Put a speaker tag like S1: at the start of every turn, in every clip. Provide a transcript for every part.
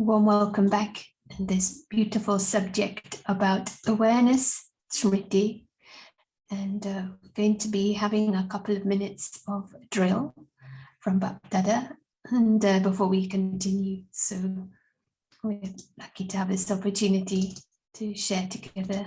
S1: Warm welcome back in this beautiful subject about awareness, Smriti. And we're going to be having a couple of minutes of drill from Bapdada. And before we continue, so we're lucky to have this opportunity to share together.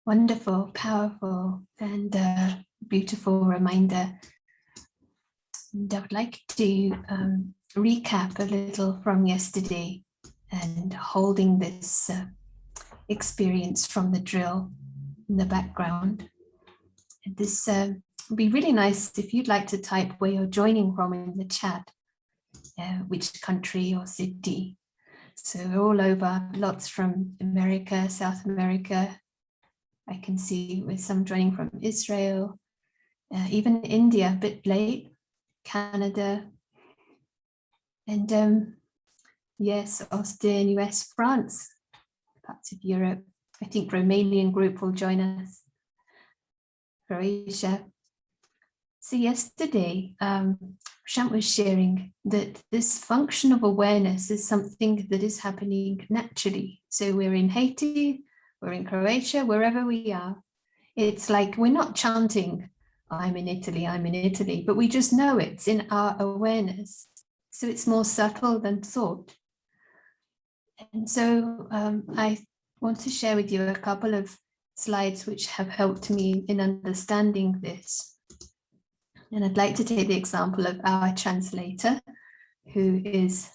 S1: Wonderful, powerful, and beautiful reminder. And I would like to recap a little from yesterday and holding this experience from the drill in the background. This would be really nice if you'd like to type where you're joining from in the chat, which country or city. So we're all over, lots from America, South America. I can see with some joining from Israel, even India, a bit late, Canada, and yes, Austin, US, France, parts of Europe. I think Romanian group will join us, Croatia. So yesterday, Shant was sharing that this function of awareness is something that is happening naturally. So we're in Haiti, we're in Croatia, wherever we are. It's like we're not chanting, I'm in Italy, but we just know it's in our awareness. So it's more subtle than thought. And so I want to share with you a couple of slides which have helped me in understanding this. And I'd like to take the example of our translator, who is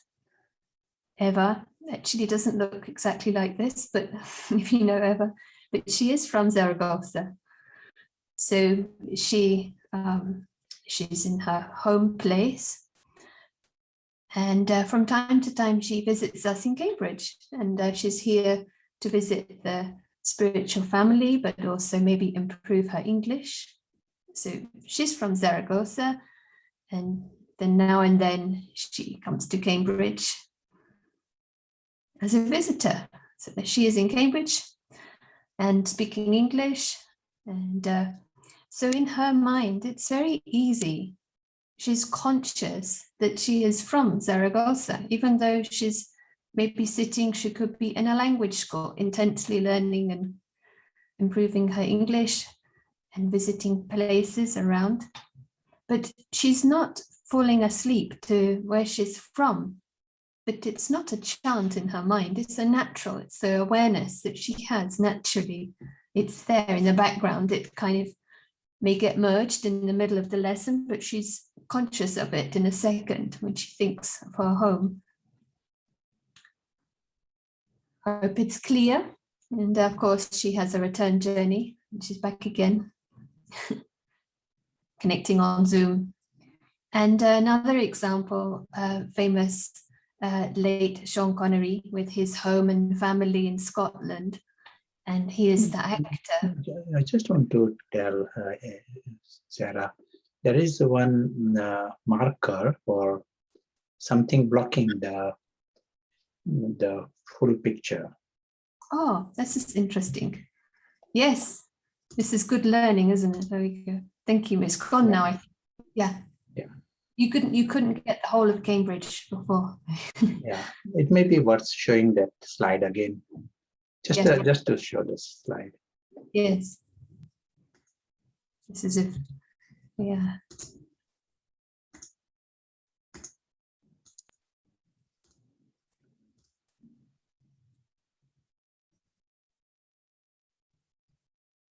S1: Eva. Actually doesn't look exactly like this, but if you know Eva, but she is from Zaragoza. So she's in her home place. And from time to time, she visits us in Cambridge. And she's here to visit the spiritual family, but also maybe improve her English. So she's from Zaragoza, and then now and then she comes to Cambridge as a visitor. So she is in Cambridge and speaking English. And so in her mind, it's very easy. She's conscious that she is from Zaragoza, even though she's maybe sitting, she could be in a language school, intensely learning and improving her English and visiting places around. But she's not falling asleep to where she's from. But it's not a chant in her mind, it's a natural, it's the awareness that she has naturally. It's there in the background, it kind of may get merged in the middle of the lesson, but she's conscious of it in a second when she thinks of her home. I hope it's clear. And of course, she has a return journey and she's back again, connecting on Zoom. And another example, famous late Sean Connery with his home and family in Scotland. And he is the actor.
S2: I just want to tell Sarah, there is one marker for something blocking the full picture.
S1: Oh, this is interesting. Yes, this is good learning, isn't it? There we go. Thank you, Miss Con.
S2: Yeah.
S1: Now, yeah. You couldn't get the whole of Cambridge before.
S2: Yeah, it may be worth showing that slide again, just to show this slide.
S1: Yes. This is if, yeah.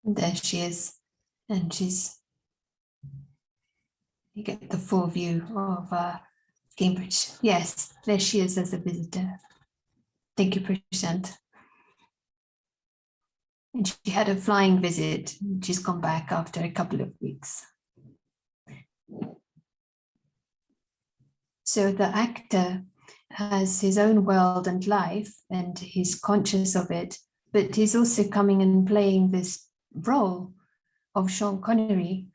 S1: And there she is, and you get the full view of Cambridge. Yes, there she is as a visitor. Thank you, Prashant. And she had a flying visit. She's come back after a couple of weeks. So the actor has his own world and life, and he's conscious of it, but he's also coming and playing this role of Sean Connery.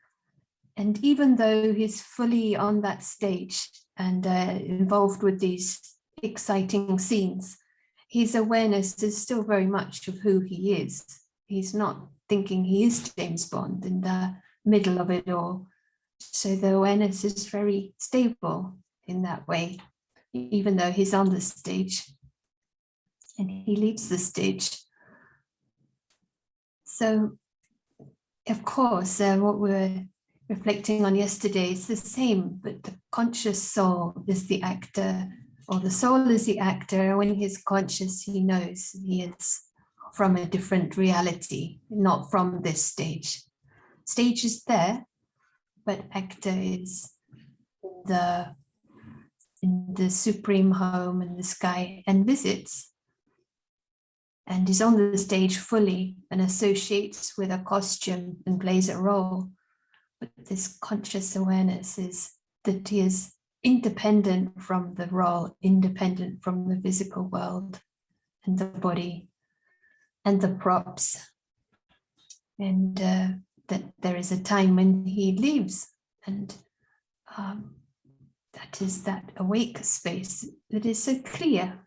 S1: And even though he's fully on that stage and involved with these exciting scenes, his awareness is still very much of who he is. He's not thinking he is James Bond in the middle of it all. So the awareness is very stable in that way, even though he's on the stage and he leaves the stage. So, of course, what we're reflecting on yesterday is the same, but the conscious soul is the actor, or the soul is the actor. When he's conscious, he knows he is from a different reality, not from this stage. Stage is there, but actor is in the supreme home in the sky and visits and is on the stage fully and associates with a costume and plays a role. But this conscious awareness is that he is independent from the role, independent from the physical world and the body and the props. And that there is a time when he leaves, and that is that awake space that is so clear.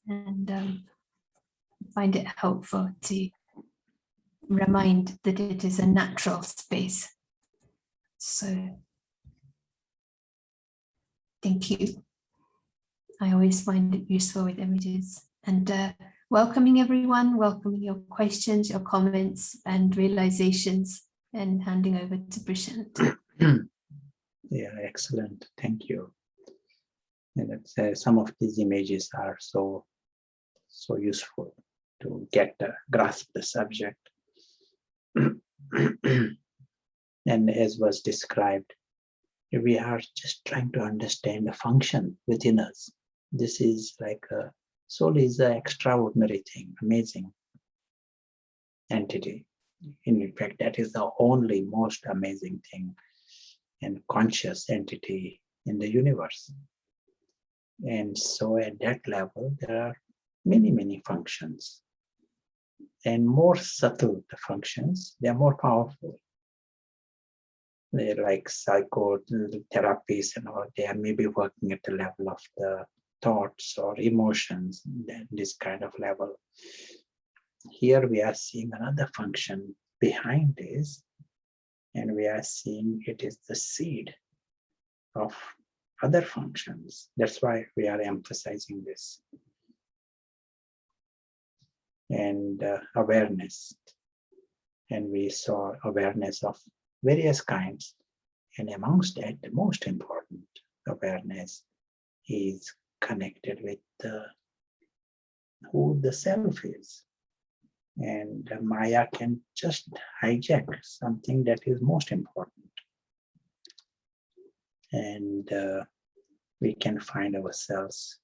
S1: And I find it helpful to remind that it is a natural space. So thank you. I always find it useful with images. And welcoming everyone, welcoming your questions, your comments and realizations, and handing over to Prashant.
S2: Yeah, excellent. Thank you. And it's, some of these images are so useful to grasp the subject. And as was described, we are just trying to understand the function within us. This is like soul is an extraordinary thing, amazing entity. In fact, that is the only most amazing thing and conscious entity in the universe. And so at that level, there are many, many functions. And more subtle the functions, they're more powerful. They're like psychotherapies and all, they are maybe working at the level of the thoughts or emotions, this kind of level. Here we are seeing another function behind this, and we are seeing it is the seed of other functions. That's why we are emphasizing this. And awareness. And we saw awareness of various kinds. And amongst that, the most important awareness is connected with who the self is. And Maya can just hijack something that is most important. And we can find ourselves,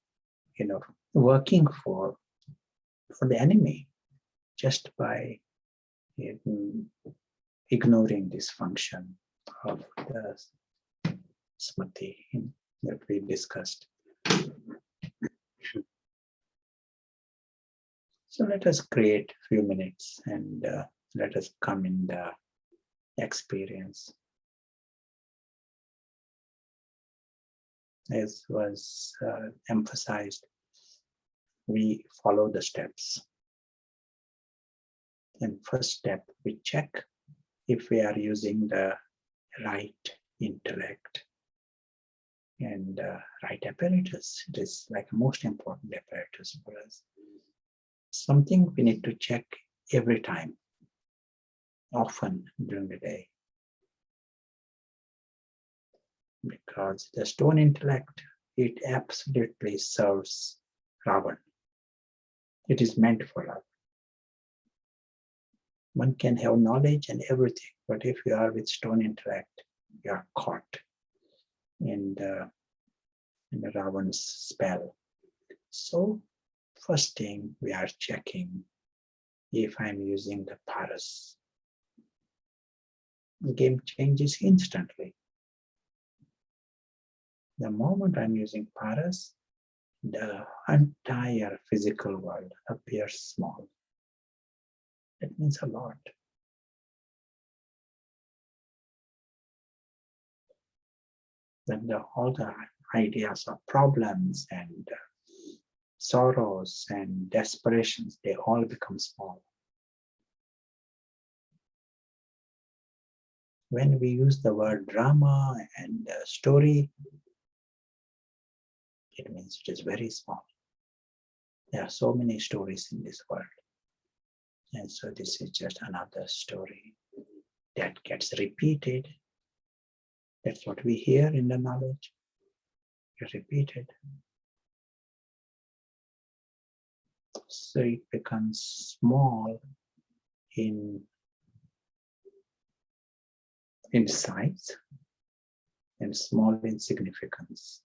S2: working for the enemy just by ignoring this function of the Smriti that we discussed. So let us create a few minutes and let us come in the experience. As was emphasized, we follow the steps. And first step, we check if we are using the right intellect and right apparatus. It is like most important apparatus for us. Something we need to check every time, often during the day. Because the stone intellect, it absolutely serves Ravan. It is meant for us. One can have knowledge and everything, but if you are with stone intellect, you are caught in the Ravan's spell. So first thing we are checking if I'm using the paras. The game changes instantly. The moment I'm using paras, the entire physical world appears small. That means a lot. Then all the ideas of problems and sorrows and desperations, they all become small. When we use the word drama and story, it means it is very small. There are so many stories in this world. And so this is just another story that gets repeated. That's what we hear in the knowledge. It's repeated. So it becomes small in size and small in significance.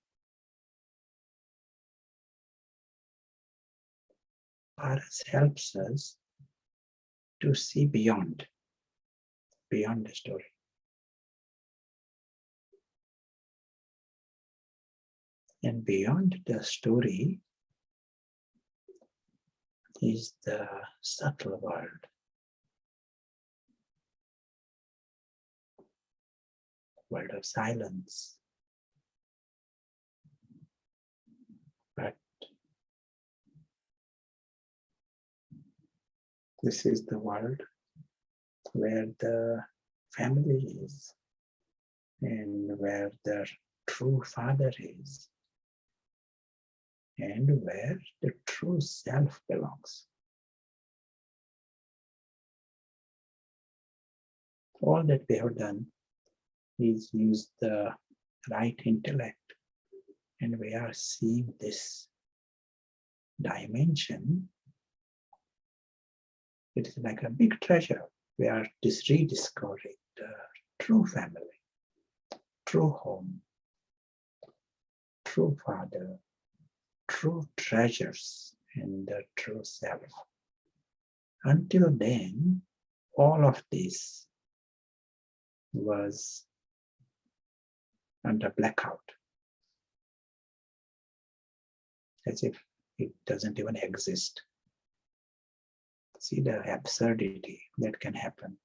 S2: Paras helps us to see beyond the story. And beyond the story is the subtle world of silence. But this is the world where the family is and where the true father is and where the true self belongs. All that we have done is use the right intellect, and we are seeing this dimension. It is like a big treasure. We are rediscovering the true family, true home, true father, true treasures, and the true self. Until then, all of this was under blackout, as if it doesn't even exist. See the absurdity that can happen.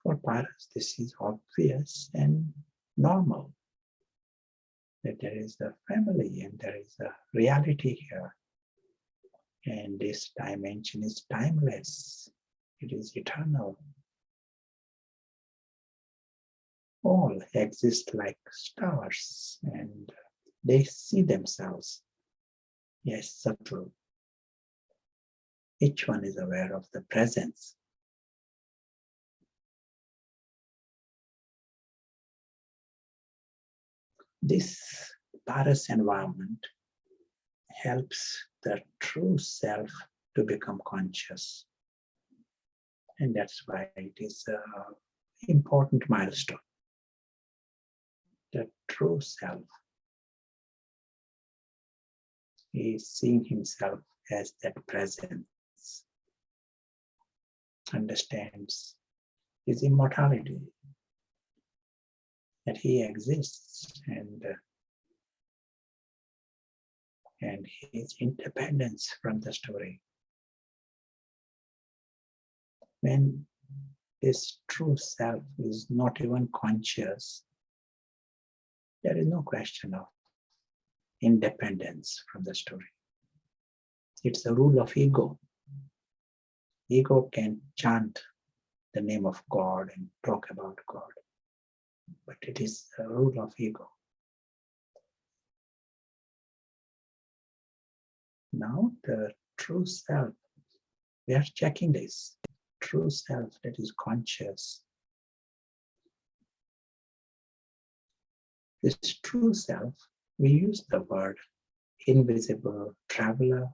S2: For Paras, this is obvious and normal, that there is a family and there is a reality here. And this dimension is timeless. It is eternal. All exist like stars and they see themselves. Yes, subtle. Each one is aware of the presence. This Paras environment helps the true self to become conscious. And that's why it is an important milestone. The true self is seeing himself as that presence, understands his immortality, that he exists, and his independence from the story. When this true self is not even conscious, there is no question of independence from the story. It's the rule of ego. Ego can chant the name of God and talk about God, but it is the rule of ego. Now the true self, we are checking this. True self that is conscious. This true self, we use the word invisible traveler.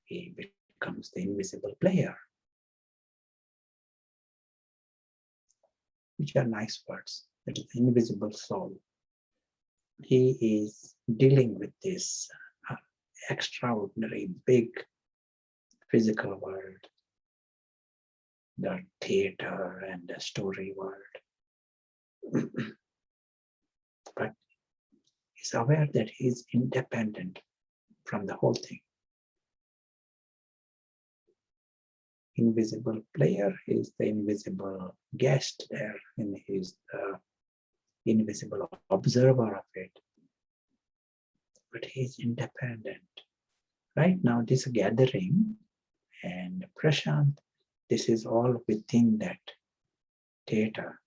S2: He becomes the invisible player, which are nice words. That is the invisible soul. He is dealing with this extraordinary big physical world, the theater and the story world. But he's aware that he is independent from the whole thing. Invisible player is the invisible guest there, and he's the invisible observer of it. But he's independent. Right now, this gathering and Prashant, this is all within that theater.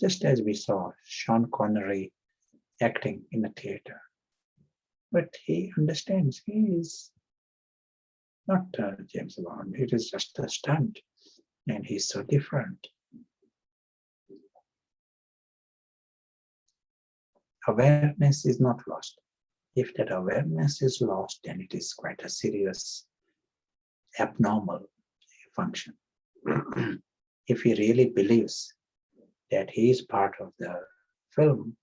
S2: Just as we saw Sean Connery acting in a theater. But he understands he is not James Bond, it is just a stunt. And he's so different. awareness is not lost. If that awareness is lost, then it is quite a serious, abnormal function. If he really believes that he is part of the film,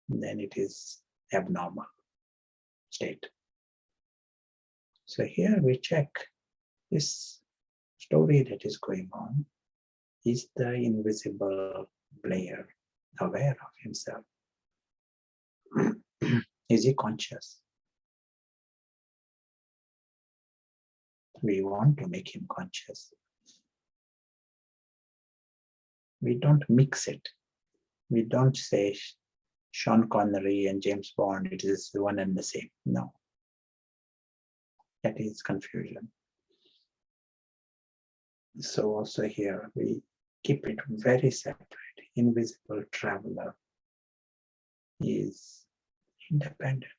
S2: then it is abnormal state. So here we check this story that is going on. Is the invisible player aware of himself? Is he conscious? We want to make him conscious. We don't mix it. We don't say Sean Connery and James Bond, it is one and the same. No. That is confusion. So also here we keep it very separate. Invisible traveler is independent,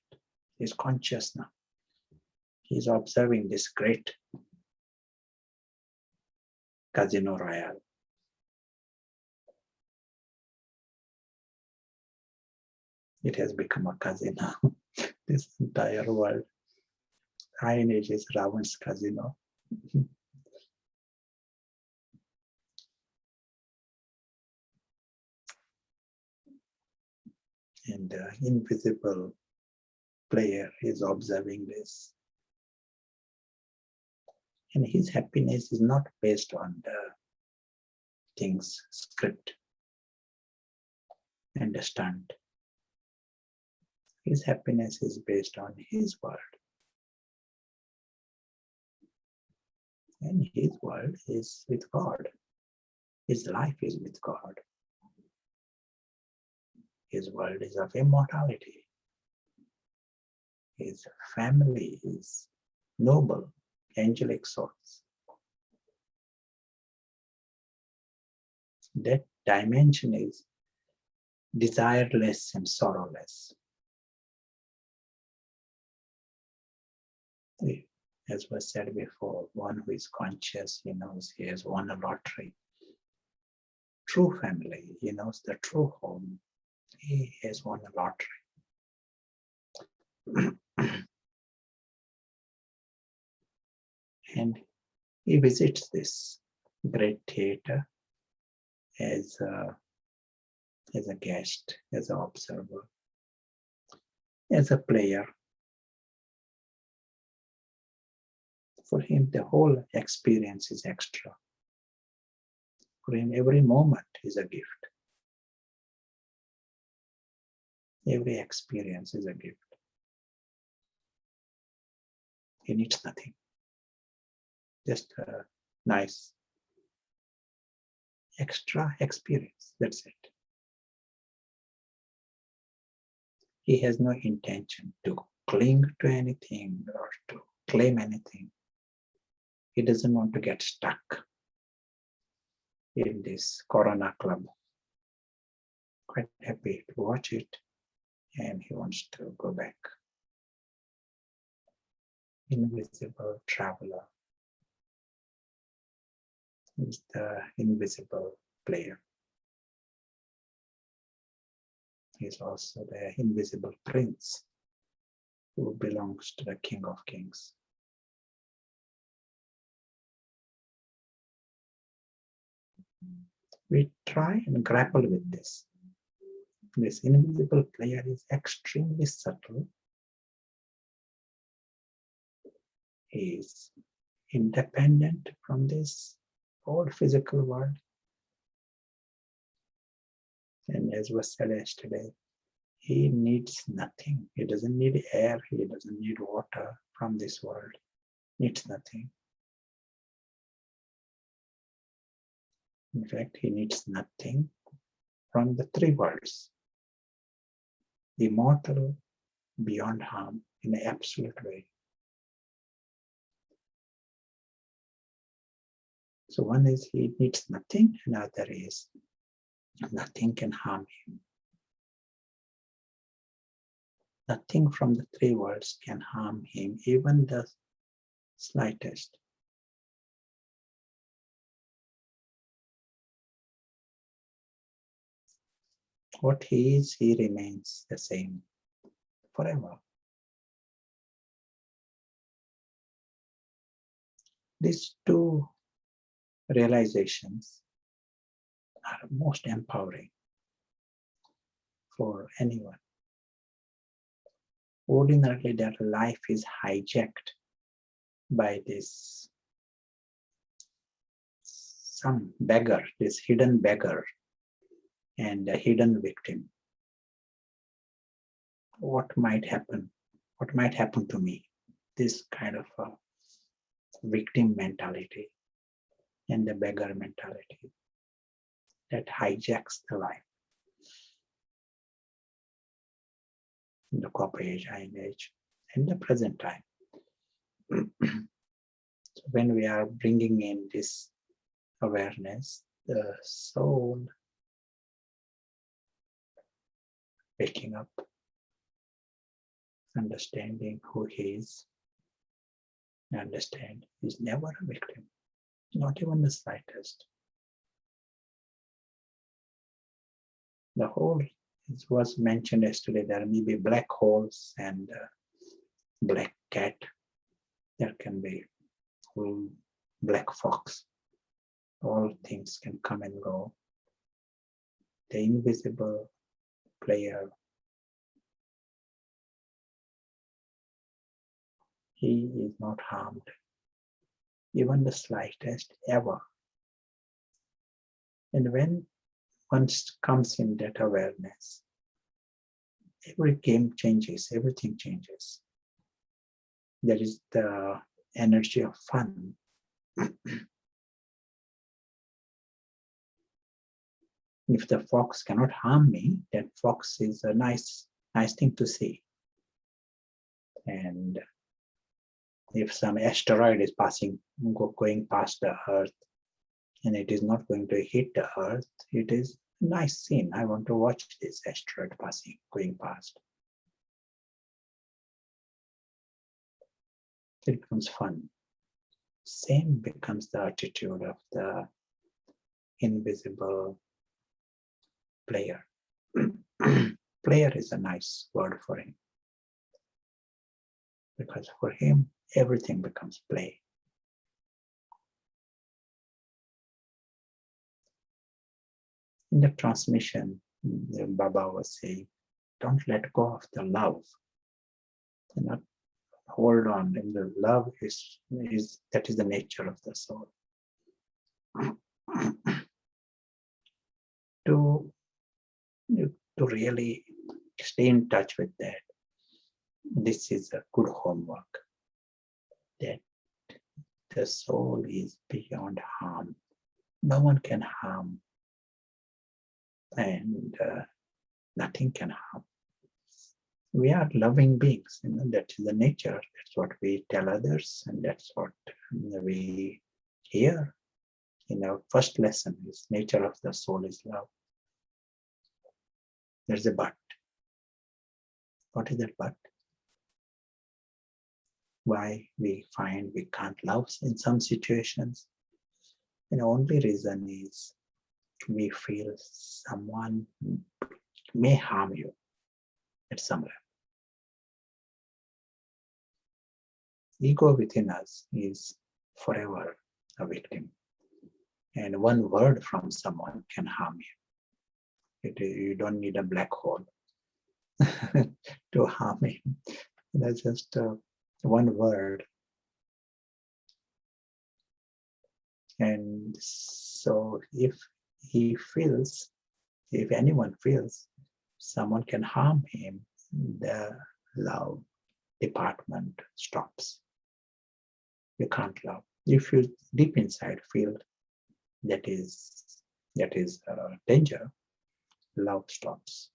S2: is conscious now. He's observing this great Casino Royale. It has become a casino. This entire world. Iron Age is Ravan's casino. And the invisible player is observing this. And his happiness is not based on the things, script, and the stunt. His happiness is based on his world. And his world is with God. His life is with God. His world is of immortality. His family is noble, angelic souls. That dimension is desireless and sorrowless. As was said before, one who is conscious, he knows he has won a lottery. True family, he knows the true home. He has won a lottery. And he visits this great theater as a guest, as an observer, as a player. For him, the whole experience is extra. For him, every moment is a gift. Every experience is a gift. He needs nothing. Just a nice extra experience. That's it. He has no intention to cling to anything or to claim anything. He doesn't want to get stuck in this Corona club. Quite happy to watch it, and he wants to go back. Invisible traveler is the invisible player. He's also the invisible prince who belongs to the King of Kings. We try and grapple with this. This invisible player is extremely subtle. He is independent from this whole physical world. And as was said yesterday, he needs nothing. He doesn't need air. He doesn't need water from this world. Needs nothing. In fact, he needs nothing from the three worlds. Immortal, beyond harm, in an absolute way. So one is he needs nothing, another is nothing can harm him. Nothing from the three worlds can harm him, even the slightest. What he is, he remains the same forever. These two realizations are most empowering for anyone. Ordinarily, their life is hijacked by this some beggar, this hidden beggar and a hidden victim. What might happen? What might happen to me? This kind of a victim mentality and the beggar mentality that hijacks the life in the copper age, iron age, and the present time. So when we are bringing in this awareness, the soul waking up, understanding who he is, understand he's never a victim, not even the slightest. The whole, it was mentioned yesterday, there may be black holes and black cat. There can be black fox. All things can come and go. The invisible player, he is not harmed, even the slightest ever. And when one comes in that awareness, every game changes, everything changes. There is the energy of fun. If the fox cannot harm me, that fox is a nice thing to see. And if some asteroid is going past the Earth, and it is not going to hit the Earth, it is a nice scene. I want to watch this asteroid going past. It becomes fun. Same becomes the attitude of the invisible player. Player is a nice word for him, because for him, everything becomes play. In the transmission, the Baba was saying, don't let go of the love. Do not hold on. And the love is that is the nature of the soul. To really stay in touch with that, this is a good homework. That the soul is beyond harm. No one can harm, and nothing can harm. We are loving beings, that is the nature. That's what we tell others, and that's what we hear. In our first lesson is nature of the soul is love. There's a but. What is that but? Why we find we can't love in some situations? And the only reason is we feel someone may harm you at some level. Ego within us is forever a victim. And one word from someone can harm you. You don't need a black hole to harm him. That's just one word. And so if anyone feels someone can harm him, the love department stops. You can't love. If you deep inside feel that is danger, love stops.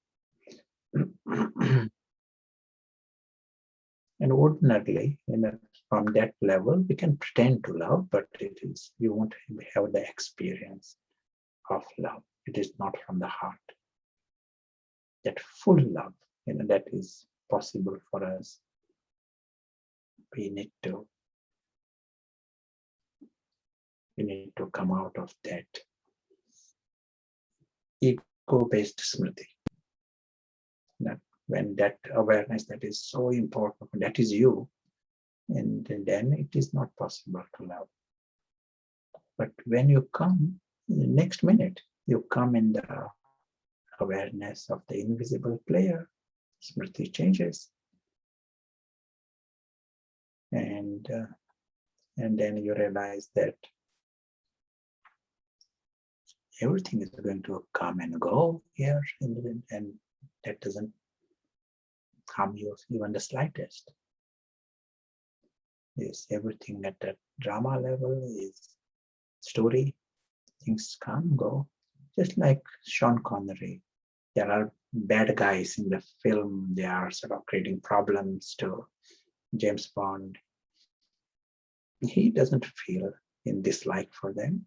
S2: And ordinarily, from that level, we can pretend to love, but you won't have the experience of love. It is not from the heart. That full love, that is possible for us. We need to come out of that ego-based Smriti. That when that awareness that is so important, that is you, and then it is not possible to love. But when you come, the next minute, you come in the awareness of the invisible player, Smriti changes. And then you realize that everything is going to come and go here, and that doesn't harm you even the slightest. Yes, everything at that drama level is story. Things come, go. Just like Sean Connery. There are bad guys in the film. They are sort of creating problems to James Bond. He doesn't feel in dislike for them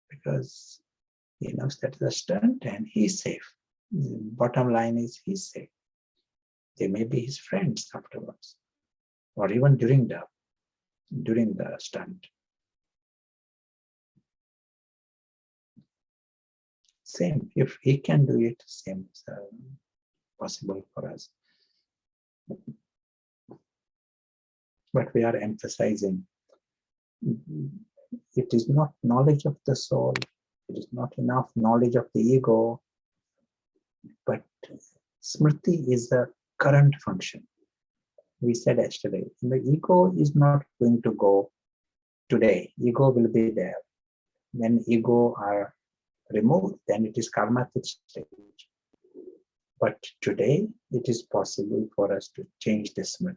S2: because he knows that is a stunt and he's safe. The bottom line is he's safe. They may be his friends afterwards, or even during the stunt. Same, if he can do it, same is possible for us. But we are emphasizing it is not knowledge of the soul, it is not enough knowledge of the ego, but Smriti is the current function. We said yesterday, the ego is not going to go today. Ego will be there. When ego are removed, then it is karmatic stage. But today, it is possible for us to change the Smriti.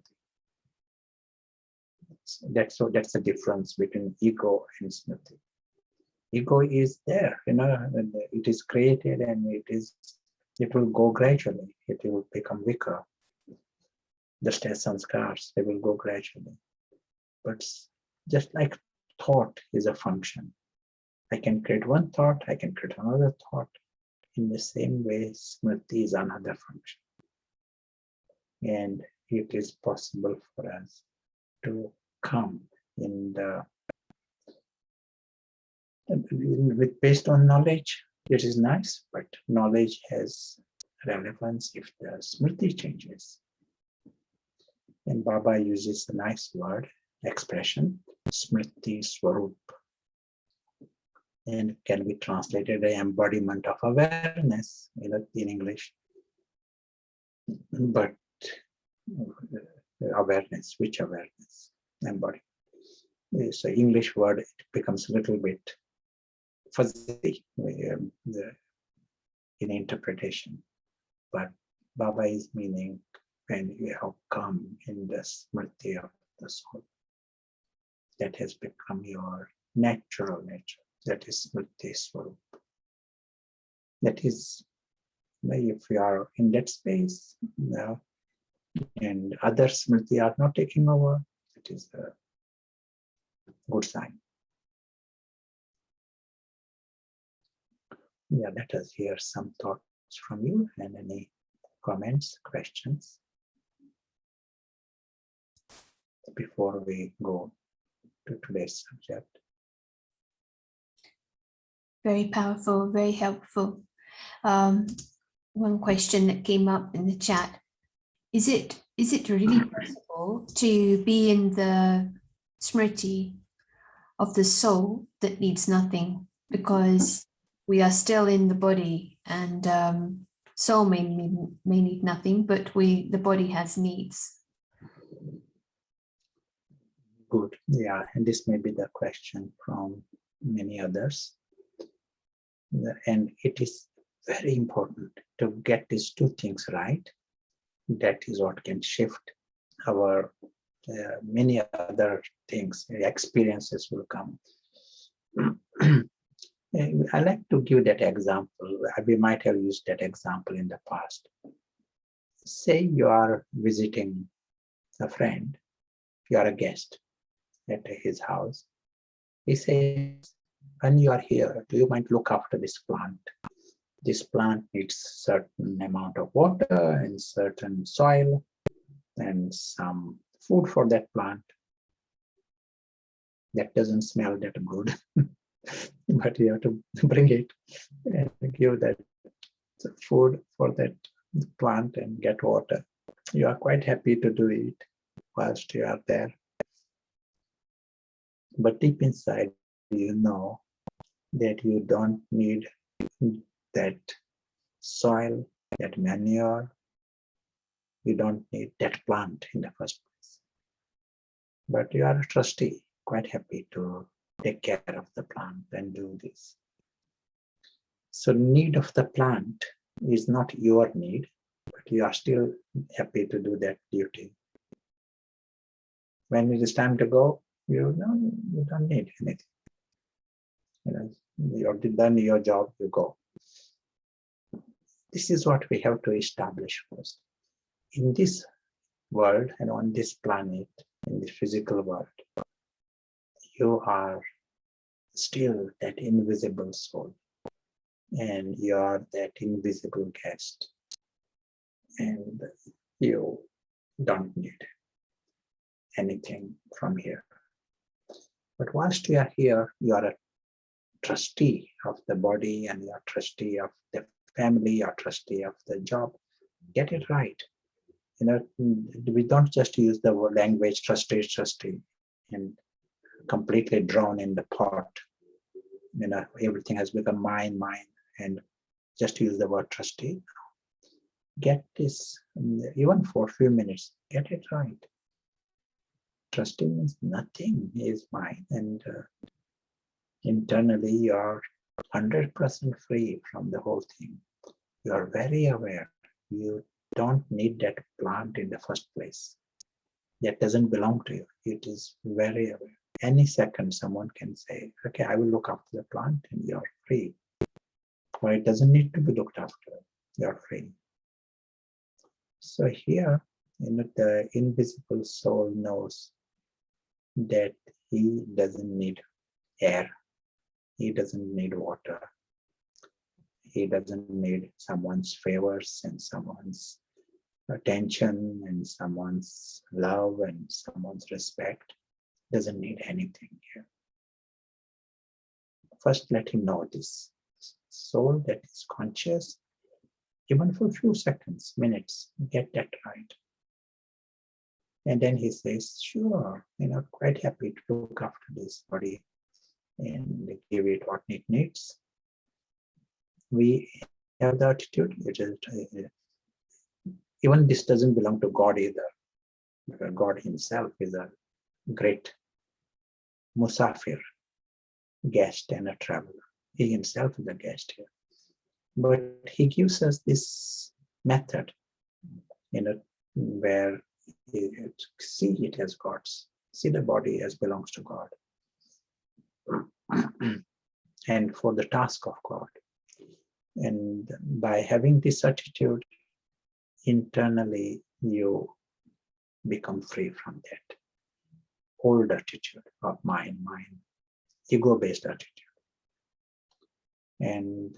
S2: That's the difference between ego and Smriti. Ego is there, and it is created, and it will go gradually. It will become weaker. Just as sanskars, they will go gradually. But just like thought is a function, I can create one thought, I can create another thought. In the same way, Smriti is another function. And it is possible for us to come based on knowledge. It is nice, but knowledge has relevance if the Smriti changes. And Baba uses a nice word, expression, Smriti Swarup. And can be translated the embodiment of awareness in English. But awareness, which awareness? Embodiment. It's an English word, it becomes a little bit fuzzy in interpretation. But Baba is meaning when you have come in the Smriti of the soul, that has become your natural nature. That is Smriti Swarup. That is, if you are in that space and other Smriti are not taking over, it is a good sign. Yeah, let us hear some thoughts from you and any comments, questions before we go to today's subject.
S1: Very powerful, very helpful. One question that came up in the chat, is it really possible to be in the Smriti of the soul that needs nothing? Because we are still in the body, and soul may need nothing, but the body has needs.
S2: Good, yeah, and this may be the question from many others. And it is very important to get these two things right. That is what can shift our many other things. Experiences will come. I like to give that example. We might have used that example in the past. Say you are visiting a friend, you are a guest at his house. He says, when you are here, do you mind look after this plant? This plant needs certain amount of water and certain soil and some food for that plant. That doesn't smell that good, but you have to bring it and give that food for that plant and get water. You are quite happy to do it whilst you are there. But deep inside, you know that you don't need that soil, that manure. You don't need that plant in the first place. But you are a trustee, quite happy to take care of the plant and do this. So need of the plant is not your need, but you are still happy to do that duty. When it is time to go, you don't need anything. You've done your job, you go. This is what we have to establish first. In this world and on this planet, in the physical world, you are still that invisible soul, and you are that invisible guest, and you don't need anything from here. But whilst you are here, you are a trustee of the body, and you are trustee of the family, you are trustee of the job. Get it right. We don't just use the word language trustee, and completely drown in the pot. Everything has become mine, and just use the word trustee. Get this, even for a few minutes, get it right. Trustee means nothing is mine, and internally you are 100% free from the whole thing. You are very aware. You don't need that plant in the first place. That doesn't belong to you. It is very aware. Any second, someone can say, okay, I will look after the plant, and you're free. Or it doesn't need to be looked after. You're free. So here, the invisible soul knows that he doesn't need air. He doesn't need water. He doesn't need someone's favors and someone's attention and someone's love and someone's respect. Doesn't need anything here. First, let him know this soul that is conscious, even for a few seconds, minutes, get that right. And then he says, sure, quite happy to look after this body and give it what it needs. We have the attitude, even this doesn't belong to God either. Because God himself is a great musafir, guest and a traveler. He himself is a guest here. But he gives us this method, where see it as God's, see the body as belongs to God. And for the task of God. And by having this attitude, internally you become free from that old attitude of mine, ego-based attitude. And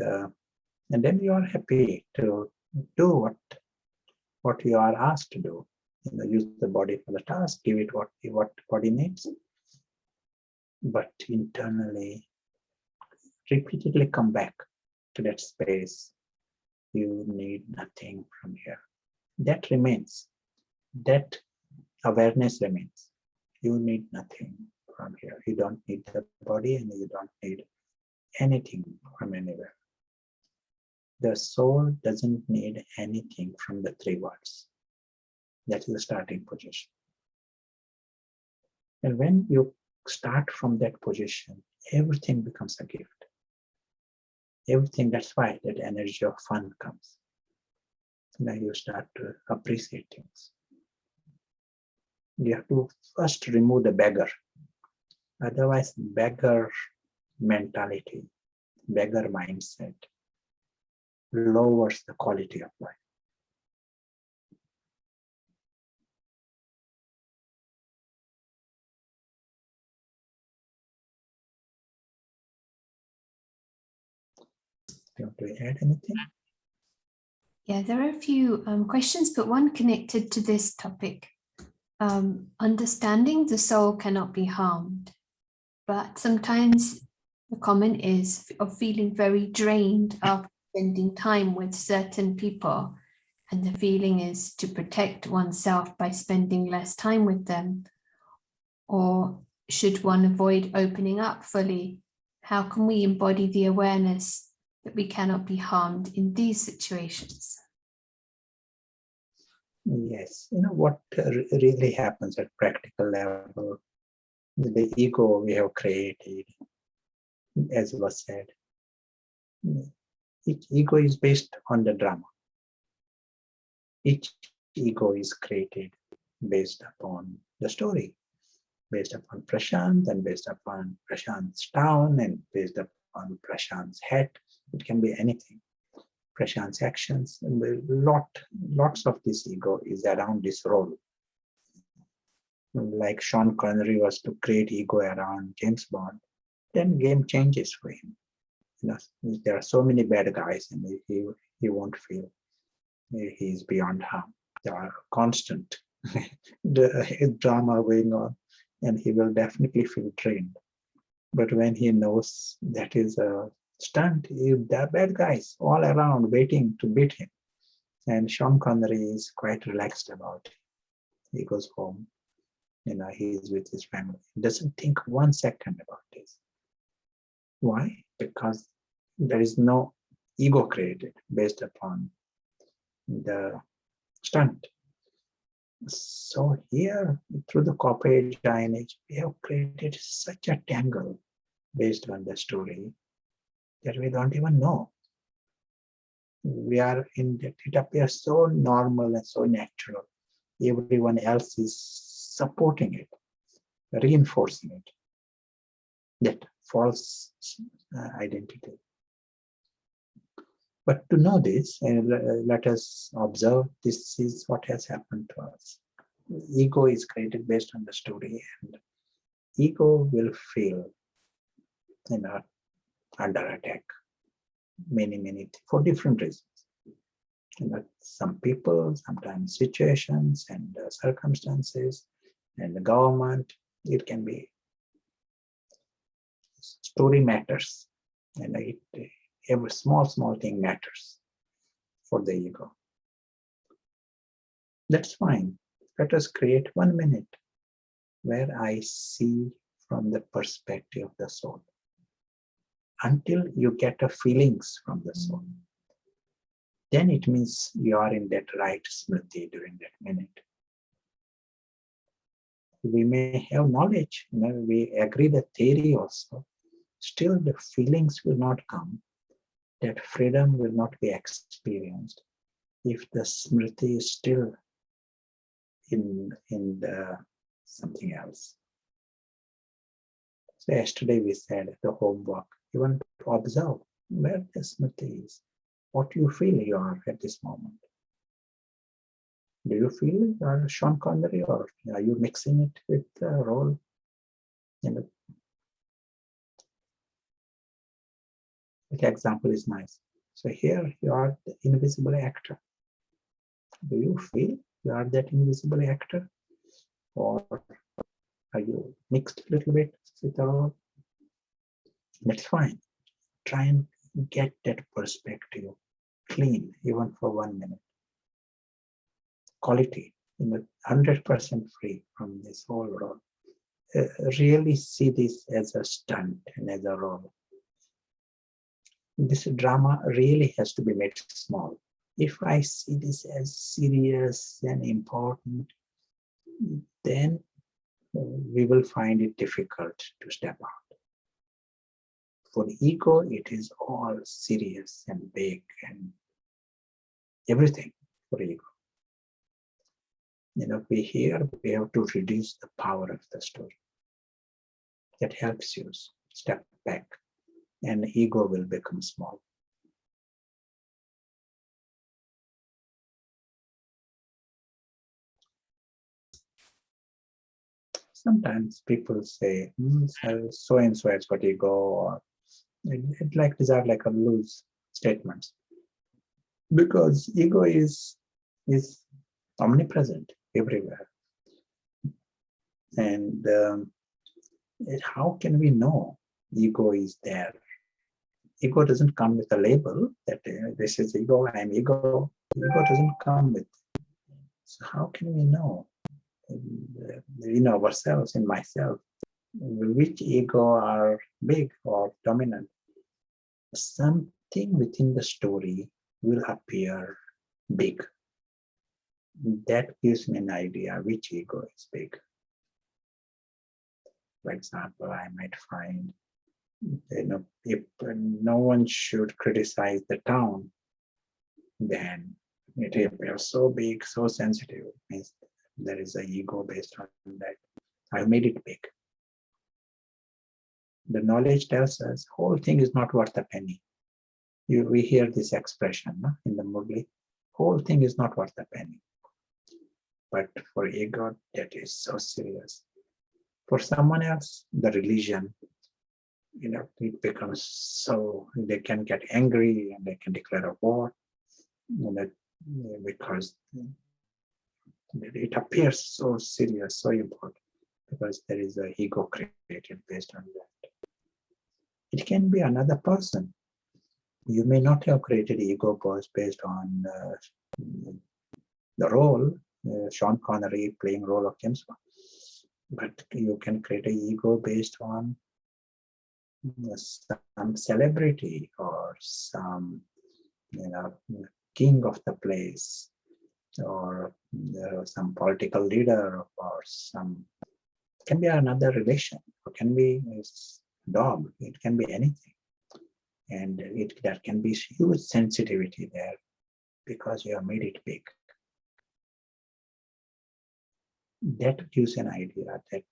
S2: then you are happy to do what you are asked to do. Use the body for the task, give it what body needs. But internally, repeatedly come back to that space. You need nothing from here. That remains. That awareness remains. You need nothing from here. You don't need the body, and you don't need anything from anywhere. The soul doesn't need anything from the three worlds. That is the starting position. And when you start from that position, everything becomes a gift. Everything, that's why that energy of fun comes. Now you start to appreciate things. You have to first remove the beggar. Otherwise, beggar mentality, beggar mindset lowers the quality of life. Do you want to add anything?
S1: Yeah, there are a few questions, but one connected to this topic. Understanding the soul cannot be harmed, but sometimes the comment is of feeling very drained after spending time with certain people and the feeling is to protect oneself by spending less time with them? Or should one avoid opening up fully? How can we embody the awareness that we cannot be harmed in these situations?
S2: Yes, what really happens at practical level, the ego we have created, as was said, each ego is based on the drama. Each ego is created based upon the story, based upon Prashant and based upon Prashant's town and based upon Prashant's hat. It can be anything. Prashant's actions, and lots of this ego is around this role. Like Sean Connery was to create ego around James Bond, then game changes for him. There are so many bad guys, and he won't feel he is beyond harm. There are constant drama going on, and he will definitely feel drained. But when he knows that is a stunt, there are bad guys all around waiting to beat him. And Sean Connery is quite relaxed about it. He goes home, he is with his family. He doesn't think 1 second about this. Why? Because there is no ego created based upon the stunt. So here, through the corporate lineage, we have created such a tangle based on the story that we don't even know. We are in that, it appears so normal and so natural. Everyone else is supporting it, reinforcing it. That false identity. But to know this, let us observe this is what has happened to us. Ego is created based on the story, and ego will feel under attack many for different reasons. Some people, sometimes situations and circumstances and the government, it can be story matters, and every small thing matters for the ego. That's fine. Let us create 1 minute where I see from the perspective of the soul, until you get a feelings from the soul. Then it means you are in that right Smriti during that minute. We may have knowledge, we agree the theory also, still the feelings will not come. That freedom will not be experienced if the Smriti is still in the something else. So yesterday we said the homework, you want to observe where the Smriti is, what you feel you are at this moment. Do you feel you are Sean Connery, or are you mixing it with the role? The example is nice. So here you are the invisible actor. Do you feel you are that invisible actor, or are you mixed a little bit with the role? That's fine. Try and get that perspective clean, even for 1 minute. Quality, 100% free from this whole role. Really see this as a stunt and as a role. This drama really has to be made small. If I see this as serious and important, then we will find it difficult to step out. For the ego, it is all serious and big and everything for ego. We have to reduce the power of the story. That helps you step back, and ego will become small. Sometimes people say, so and so has got ego, or these are like a loose statements. Because ego is omnipresent everywhere. And how can we know ego is there? Ego doesn't come with a label that this is ego, I'm ego. Ego doesn't come with. So how can we know in ourselves, in myself, which ego are big or dominant? Something within the story will appear big. That gives me an idea which ego is big. For example, I might find, if no one should criticize the town, then it appears so big, so sensitive. It means there is an ego based on that. I made it big. The knowledge tells us whole thing is not worth a penny. We hear this expression in the Murli, whole thing is not worth a penny. But for ego, that is so serious. For someone else, the religion, it becomes so, they can get angry and they can declare a war, because it appears so serious, so important, because there is an ego created based on that. It can be another person. You may not have created ego based on the role, Sean Connery playing role of James Bond, but you can create an ego based on some celebrity or some king of the place, or some political leader, or some, can be another relation, or can be a dog, it can be anything. And there can be huge sensitivity there because you have made it big. That gives an idea that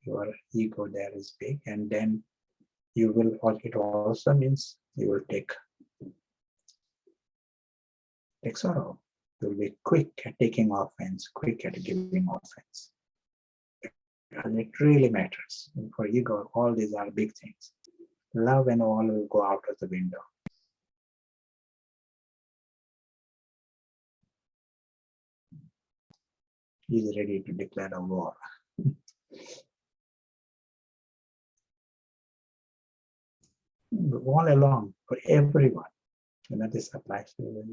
S2: your ego there is big, and then you will, it also means you will take sorrow. You will be quick at taking offense, quick at giving offense. And it really matters. And for ego, all these are big things. Love and all will go out of the window. He's ready to declare a war. All along, for everyone. This applies to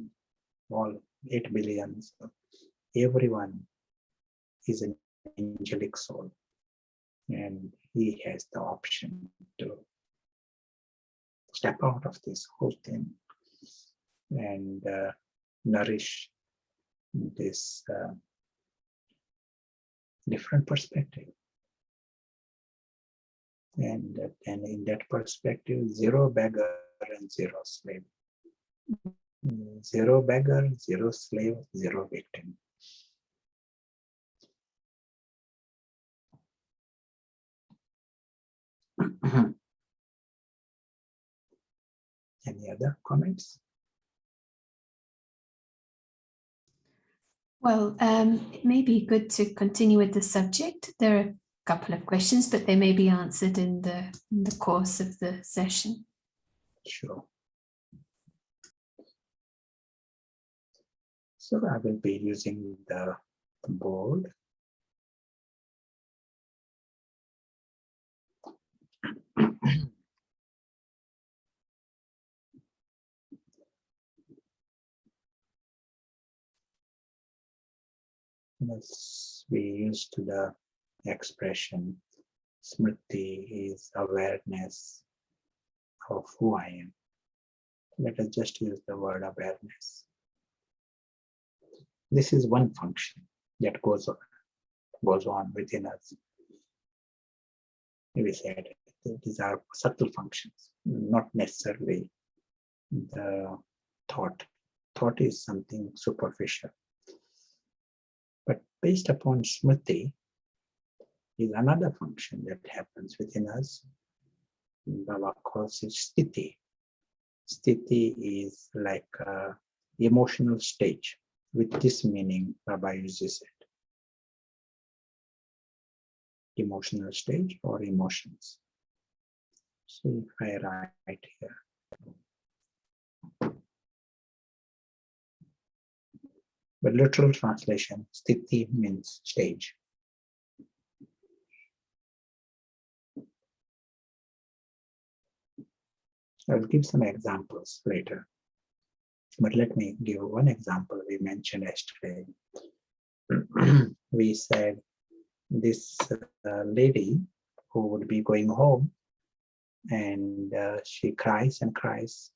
S2: all 8 billion. Everyone is an angelic soul. And he has the option to step out of this whole thing and nourish this different perspective. And in that perspective, zero beggar and zero slave. Zero beggar, zero slave, zero victim. Any other comments?
S1: Well, it may be good to continue with the subject. There are a couple of questions, but they may be answered in the course of the session.
S2: Sure. So I will be using the board. We used to the expression, Smriti is awareness of who I am. Let us just use the word awareness. This is one function that goes on within us. We said these are subtle functions, not necessarily the thought. Thought is something superficial. But based upon Smriti is another function that happens within us. Baba calls it Sthiti. Sthiti is like an emotional stage. With this meaning, Baba uses it. Emotional stage or emotions. So if I write here, the literal translation, Sthiti means stage. I'll give some examples later. But let me give one example we mentioned yesterday. We said this lady who would be going home, and she cries and cries.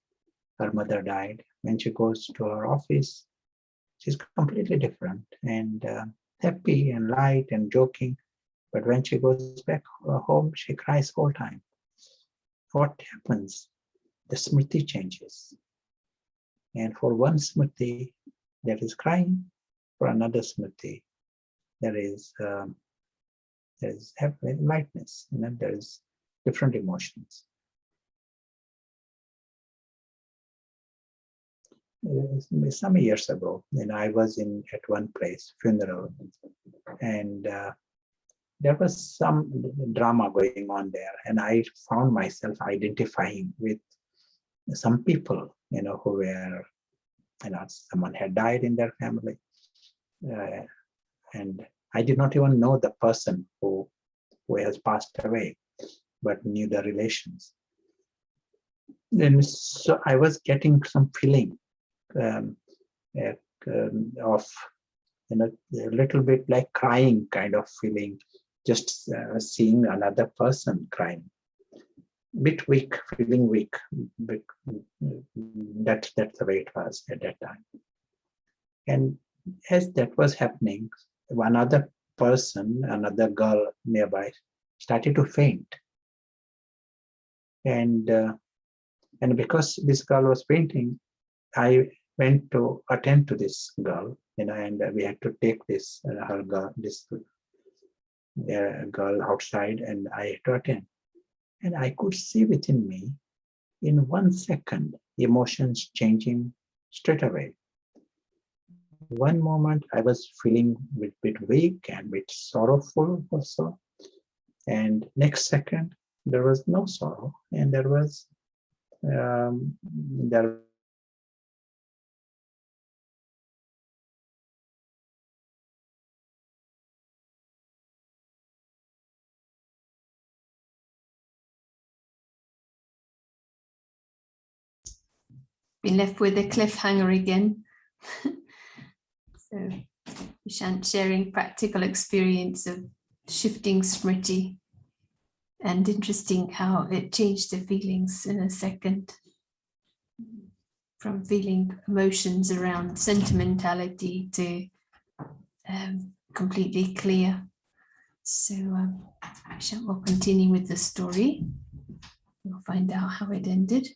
S2: Her mother died. When she goes to her office, she's completely different and happy and light and joking. But when she goes back home, she cries all time. What happens? The Smriti changes. And for one Smriti, that is crying. For another Smriti, there is lightness. There is different emotions. Some years ago, I was at one place, funeral, and there was some drama going on there, and I found myself identifying with some people, who were, someone had died in their family, and I did not even know the person who has passed away, but knew the relations. And so I was getting some feeling of, a little bit like crying kind of feeling, just seeing another person crying. Bit weak, feeling weak. That's the way it was at that time. And as that was happening, one other person, another girl nearby, started to faint. And because this girl was fainting, I went to attend to this girl, and we had to take this girl outside, and I had to attend. And I could see within me, in 1 second, emotions changing straight away. One moment I was feeling a bit weak and a bit sorrowful also. And next second, there was no sorrow, and there was
S1: Been left with a cliffhanger again. So Nishant sharing practical experience of shifting Smriti, and interesting how it changed the feelings in a second, from feeling emotions around sentimentality to completely clear. So Nishant will continue with the story. We'll find out how it ended.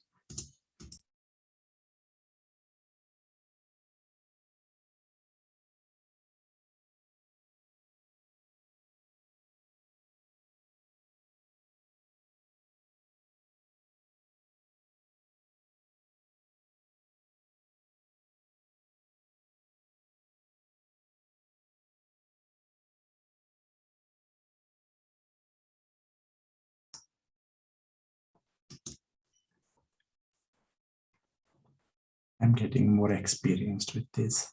S2: I'm getting more experienced with this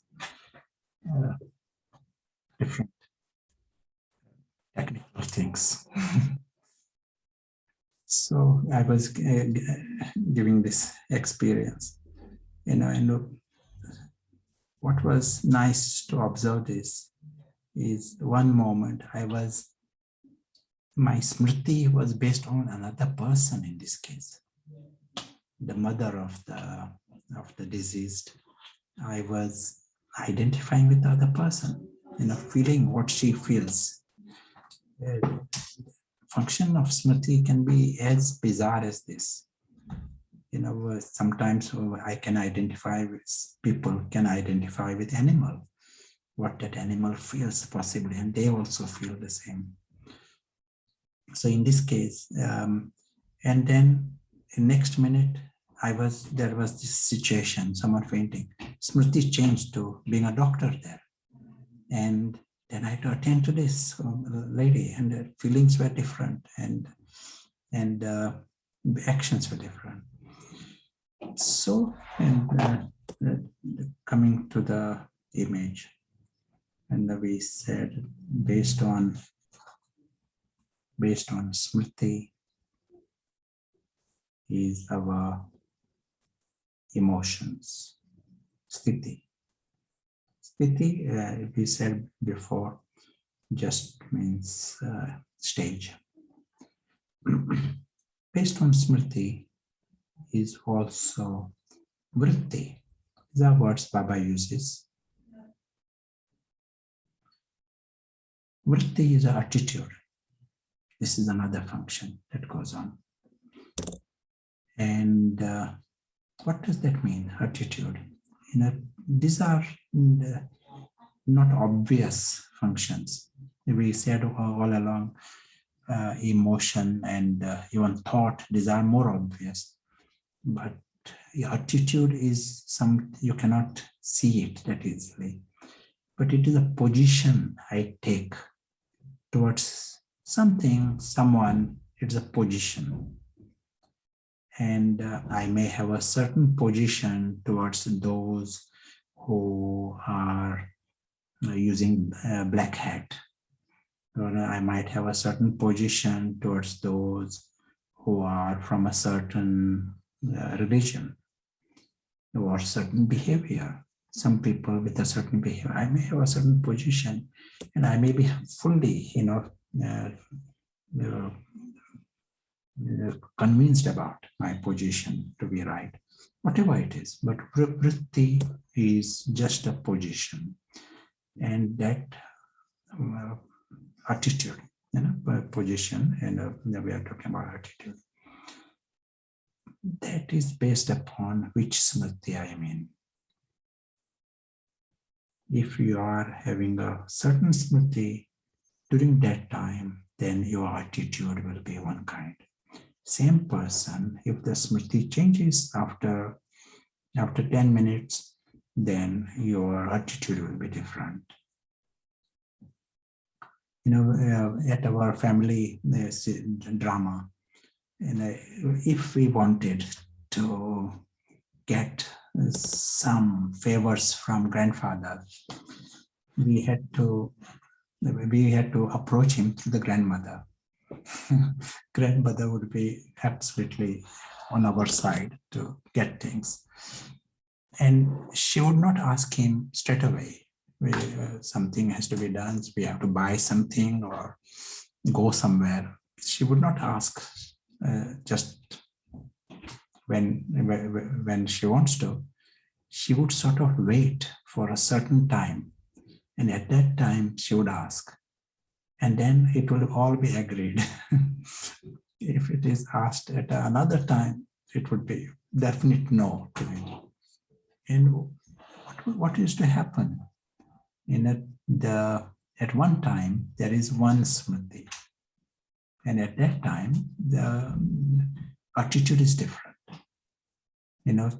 S2: different technical things. So I was giving this experience, and what was nice to observe this is one moment my Smriti was based on another person in this case, the mother of the deceased. I was identifying with the other person, feeling what she feels. Function of Smriti can be as bizarre as this. Sometimes I can identify with people, can identify with animal, what that animal feels possibly, and they also feel the same. So in this case, and then in next minute, there was this situation, someone fainting. Smriti changed to being a doctor there. And then I had to attend to this lady, and the feelings were different, and actions were different. So, and coming to the image, and we said based on Smriti is our emotions.
S3: Sthiti. Sthiti, we said before, just means stage. Based on Smriti is also vritti. These are words Baba uses. Vritti is an attitude. This is another function that goes on. And what does that mean, attitude? These are not obvious functions. We said all along, emotion and even thought, these are more obvious. But attitude is some, you cannot see it that easily. But it is a position I take towards something, someone. It's a position. And I may have a certain position towards those who are using black hat. Or I might have a certain position towards those who are from a certain religion or certain behavior. Some people with a certain behavior, I may have a certain position, and I may be fully, convinced about my position to be right, whatever it is. But vritti is just a position, and that attitude, position, and we are talking about attitude. That is based upon which Smriti I am in. If you are having a certain Smriti during that time, then your attitude will be one kind. Same person, if the Smriti changes after 10 minutes, then your attitude will be different. At our family drama, if we wanted to get some favors from grandfather, we had to approach him through the grandmother. Grandmother would be absolutely on our side to get things, and she would not ask him straight away. Something has to be done, we have to buy something or go somewhere. She would not ask just when she wants to. She would sort of wait for a certain time, and at that time she would ask, and then it will all be agreed. If it is asked at another time, it would be definite no to it. And what used to happen? At one time, there is one Smriti. And at that time, the attitude is different.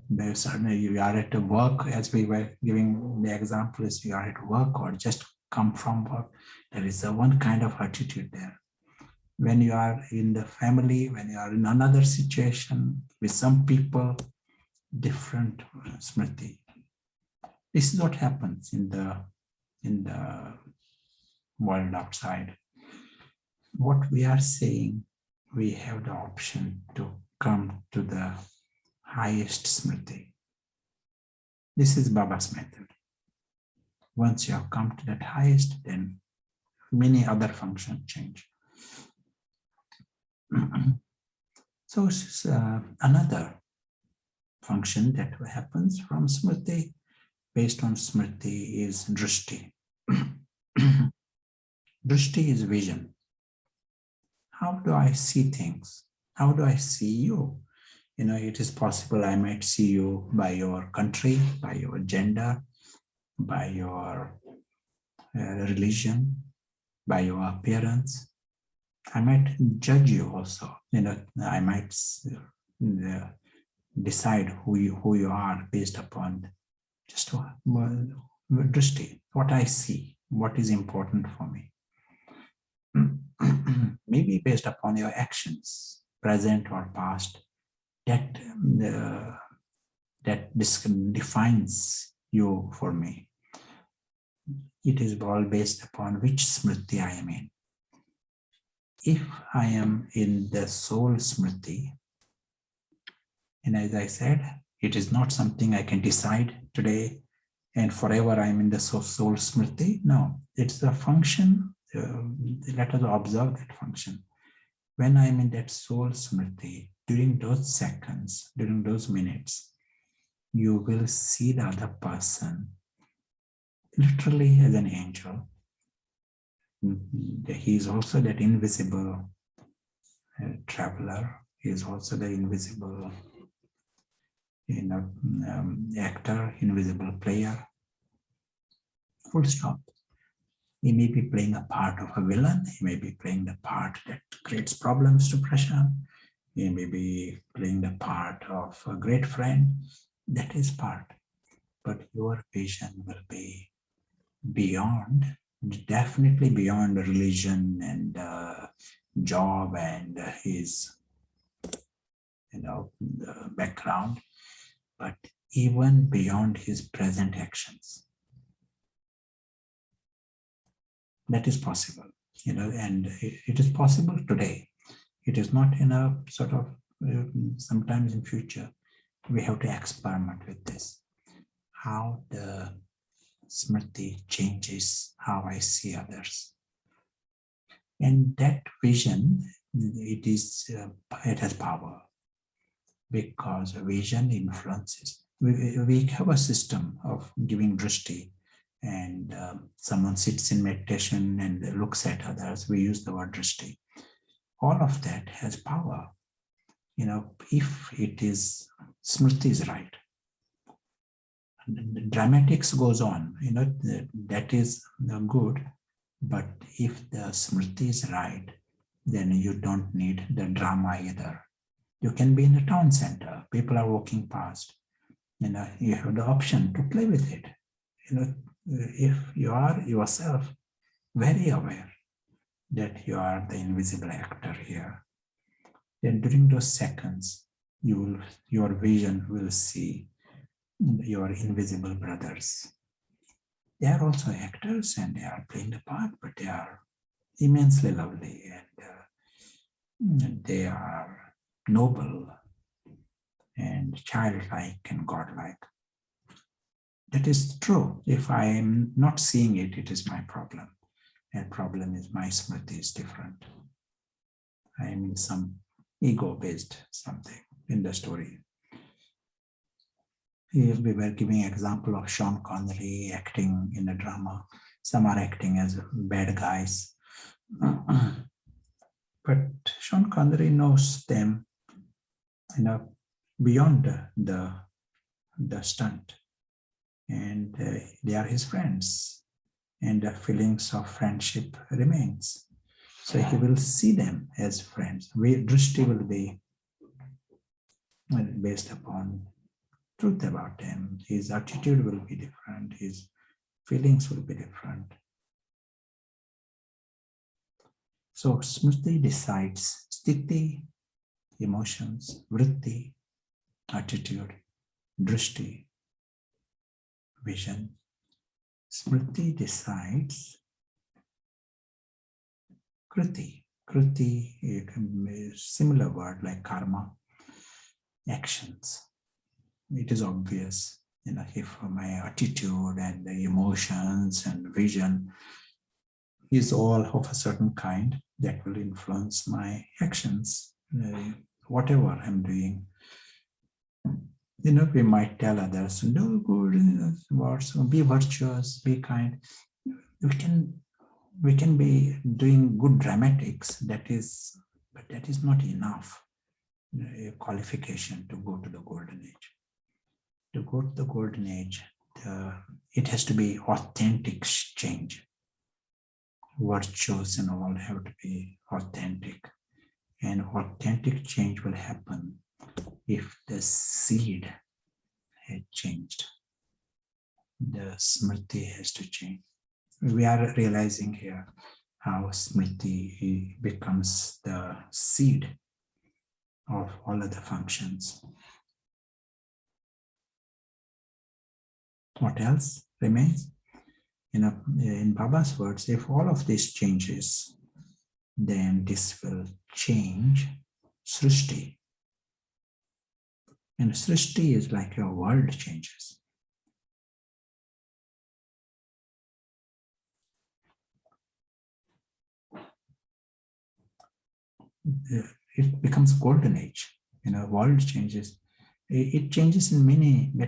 S3: There's certainly you are at work, as we were giving the example, is you are at work or just come from work. There is one kind of attitude there. When you are in the family, when you are in another situation with some people, different Smriti. This is what happens in the world outside. What we are saying, we have the option to come to the highest Smriti. This is Baba's method. Once you have come to that highest, then many other functions change. So this is another function that happens from Smriti. Based on Smriti is drishti. Drishti is vision. How do I see things? How do I see you? It is possible I might see you by your country, by your gender, by your religion, by your appearance. I might judge you also. I might decide who you are based upon just drishti, what I see, what is important for me. Maybe based upon your actions, present or past, that defines you for me. It is all based upon which Smriti I am in. If I am in the soul Smriti, and as I said, it is not something I can decide today and forever I'm in the soul Smriti. No, it's a function. Let us observe that function. When I'm in that soul Smriti, during those seconds, during those minutes, you will see the other person literally as an angel. He is also that invisible traveler. He is also the invisible actor, invisible player. Full stop. He may be playing a part of a villain. He may be playing the part that creates problems to Prashant. He may be playing the part of a great friend. That is part. But your vision will be beyond, definitely beyond religion and job and his background, but even beyond his present actions. That is possible, and it is possible today. It is not in a sort of sometimes in future. We have to experiment with this. How the Smriti changes how I see others. And that vision, it has power, because vision influences. We have a system of giving drishti, and someone sits in meditation and looks at others. We use the word drishti. All of that has power. If it is, Smriti is right. The dramatics goes on, that is good. But if the Smriti is right, then you don't need the drama either. You can be in the town center. People are walking past. You have the option to play with it. If you are yourself very aware that you are the invisible actor here, then during those seconds, your vision will see your invisible brothers. They are also actors and they are playing the part, but they are immensely lovely and they are noble and childlike and godlike. That is true. If I am not seeing it, it is my problem. And problem is my Smriti is different. I am in some ego-based something in the story. Here we were giving example of Sean Connery acting in a drama. Some are acting as bad guys. But Sean Connery knows them beyond the stunt. And they are his friends. And the feelings of friendship remains. So he will see them as friends. Drishti will be based upon truth about him. His attitude will be different. His feelings will be different. So Smriti decides sthiti, emotions, vritti, attitude, drishti, vision. Smriti decides kriti. Kriti is a similar word like karma, actions. It is obvious, if my attitude and the emotions and vision is all of a certain kind, that will influence my actions, whatever I'm doing. We might tell others, do good words, be virtuous, be kind. We can be doing good dramatics, but that is not enough a qualification to go to the golden age. To go to the golden age, it has to be authentic change. Virtues and all have to be authentic. And authentic change will happen if the seed had changed. The Smriti has to change. We are realizing here how Smriti becomes the seed of all other functions. What else remains? In Baba's words, if all of this changes, then this will change Srishti. And Srishti is like your world changes. it becomes golden age. World changes. It changes at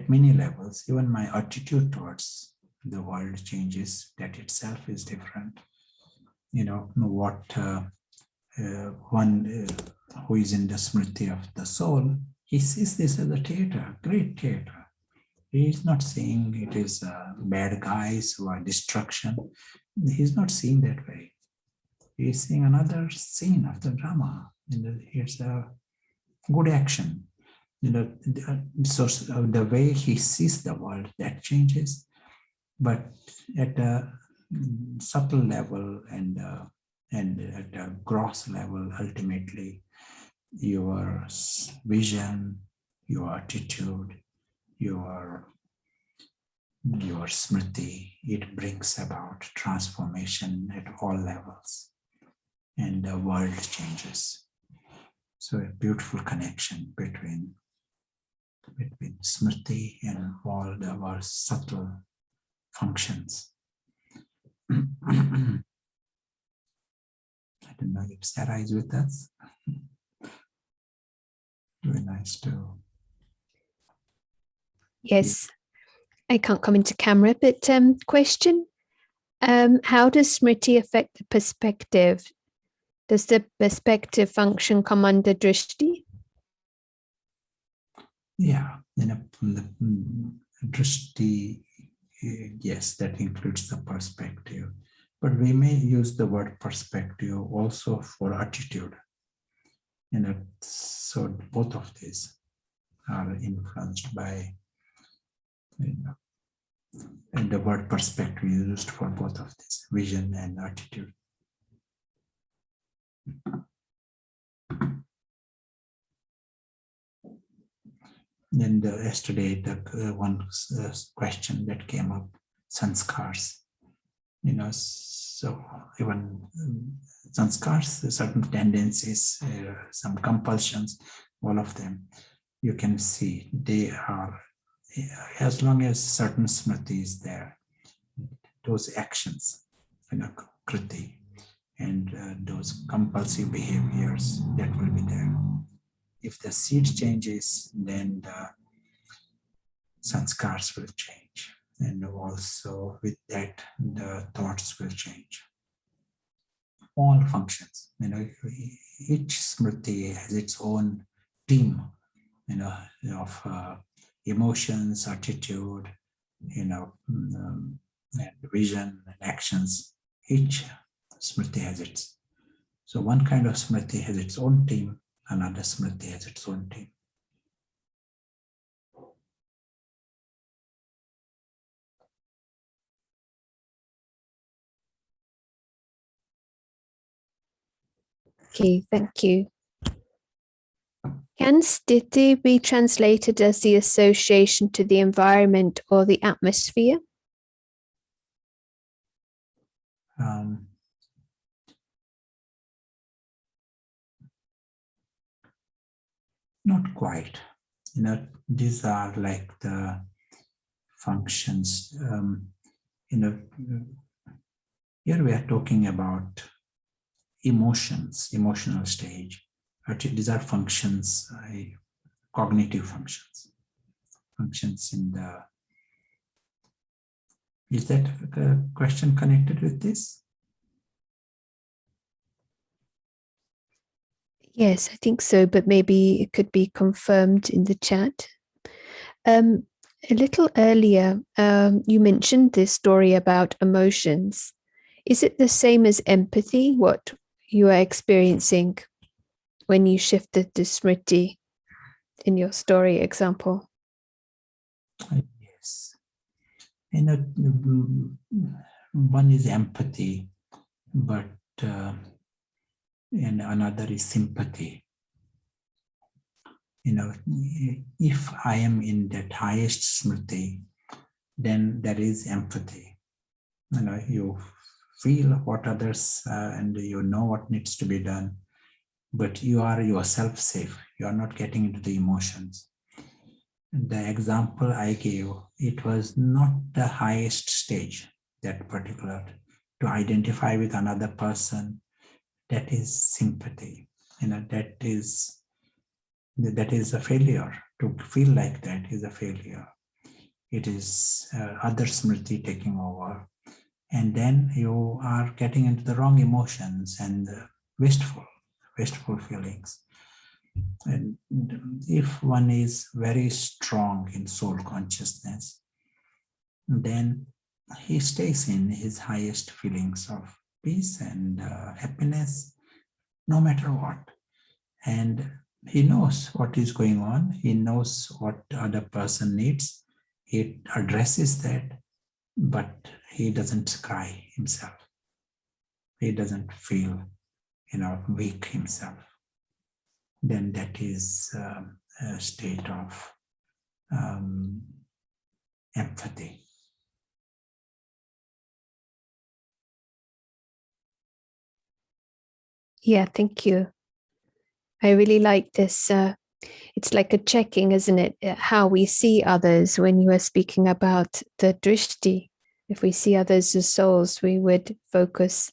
S3: many levels. Even my attitude towards the world changes. That itself is different. What one who is in the Smriti of the soul, he sees this as a theater, great theater. He is not saying it is bad guys or destruction. He's not seeing that way. He is seeing another scene of the drama. Here's a good action. So the way he sees the world, that changes. But at a subtle level and at a gross level, ultimately, your vision, your attitude, your Smriti, it brings about transformation at all levels, and the world changes. So a beautiful connection between Smriti and all our subtle functions. I don't know if Sarah is with us. Very nice to.
S1: Yes, I can't come into camera, but question. How does Smriti affect the perspective? Does the perspective function come under drishti?
S3: Yeah, from the drishti, yes, that includes the perspective. But we may use the word perspective also for attitude. So both of these are influenced by, and the word perspective is used for both of these, vision and attitude. Then yesterday, the one question that came up, sanskars. So even sanskars, certain tendencies, some compulsions, all of them, you can see they are, as long as certain smriti is there, those actions, kriti, and those compulsive behaviors that will be there. If the seed changes, then the sanskars will change. And also with that, the thoughts will change. All functions, each smriti has its own team, of emotions, attitude, and vision and actions. Each smriti has its. So one kind of smriti has its own team, another smriti has its own team.
S1: Okay, thank you. Can sthiti be translated as the association to the environment or the atmosphere?
S3: Not quite. These are like the functions. Here we are talking about emotions, emotional stage. These are functions, cognitive functions. Functions in the. Is that a question connected with this?
S1: Yes, I think so, but maybe it could be confirmed in the chat. A little earlier, you mentioned this story about emotions. Is it the same as empathy, what you are experiencing when you shifted to Smriti in your story example?
S3: Yes. One is empathy, but and another is sympathy. If I am in that highest smriti, then there is empathy. You feel what others and you know what needs to be done, but you are yourself safe. You are not getting into the emotions. The example I gave, it was not the highest stage, that particular, to identify with another person. That is sympathy. that is a failure. To feel like that is a failure. It is other Smriti taking over. And then you are getting into the wrong emotions and wasteful feelings. And if one is very strong in soul consciousness, then he stays in his highest feelings of peace and happiness, no matter what. And he knows what is going on. He knows what the other person needs. He addresses that, but he doesn't cry himself. He doesn't feel, weak himself. Then that is a state of empathy.
S1: Yeah, thank you. I really like this. It's like a checking, isn't it? How we see others. When you were speaking about the drishti, if we see others as souls, we would focus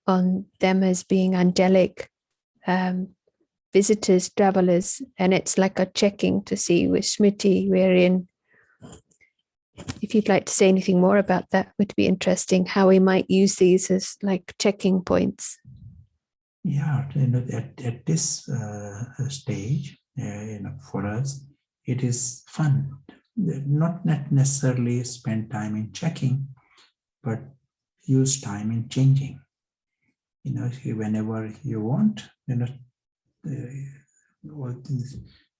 S1: on them as being angelic visitors, travelers, and it's like a checking to see with Smriti we're in. If you'd like to say anything more about that, would be interesting, how we might use these as like checking points.
S3: Yeah, at this stage, for us, it is fun. Not necessarily spend time in checking, but use time in changing. Whenever you want,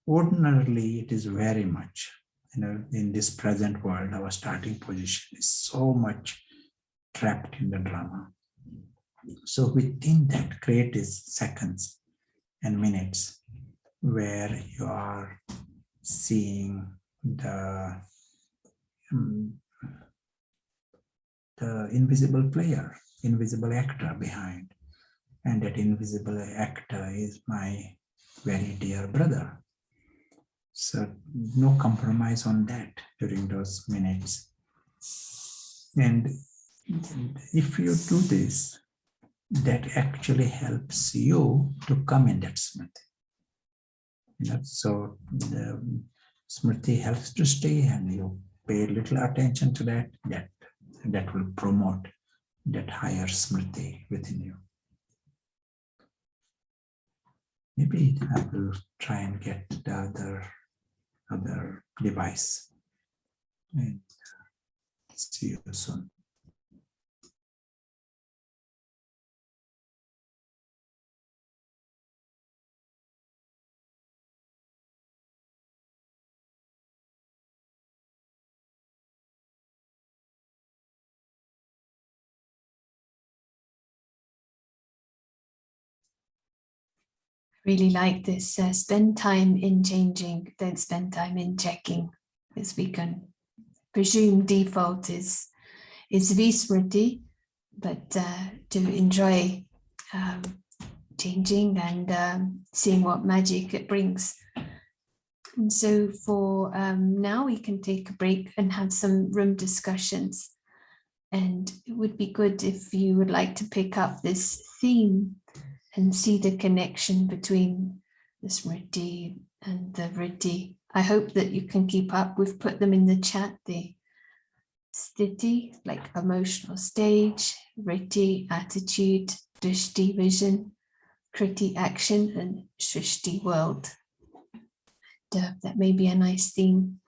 S3: ordinarily it is very much, in this present world, our starting position is so much trapped in the drama. So within that, create these seconds and minutes where you are seeing the invisible player, invisible actor behind. And that invisible actor is my very dear brother. So no compromise on that during those minutes. And if you do this, that actually helps you to come in that Smriti. So the Smriti helps to stay, and you pay little attention to that. That will promote that higher Smriti within you. Maybe I will try and get the other device. And see you soon.
S1: Really like this. Spend time in changing, don't spend time in checking, as we can presume default is Vismriti, but to enjoy changing and seeing what magic it brings. And so for now, we can take a break and have some room discussions. And it would be good if you would like to pick up this theme and see the connection between the Smriti and the Vritti. I hope that you can keep up. We've put them in the chat, the Sthiti, like emotional stage, Vritti, attitude, Drishti, vision, Kriti, action, and Shrishti, world. That may be a nice theme.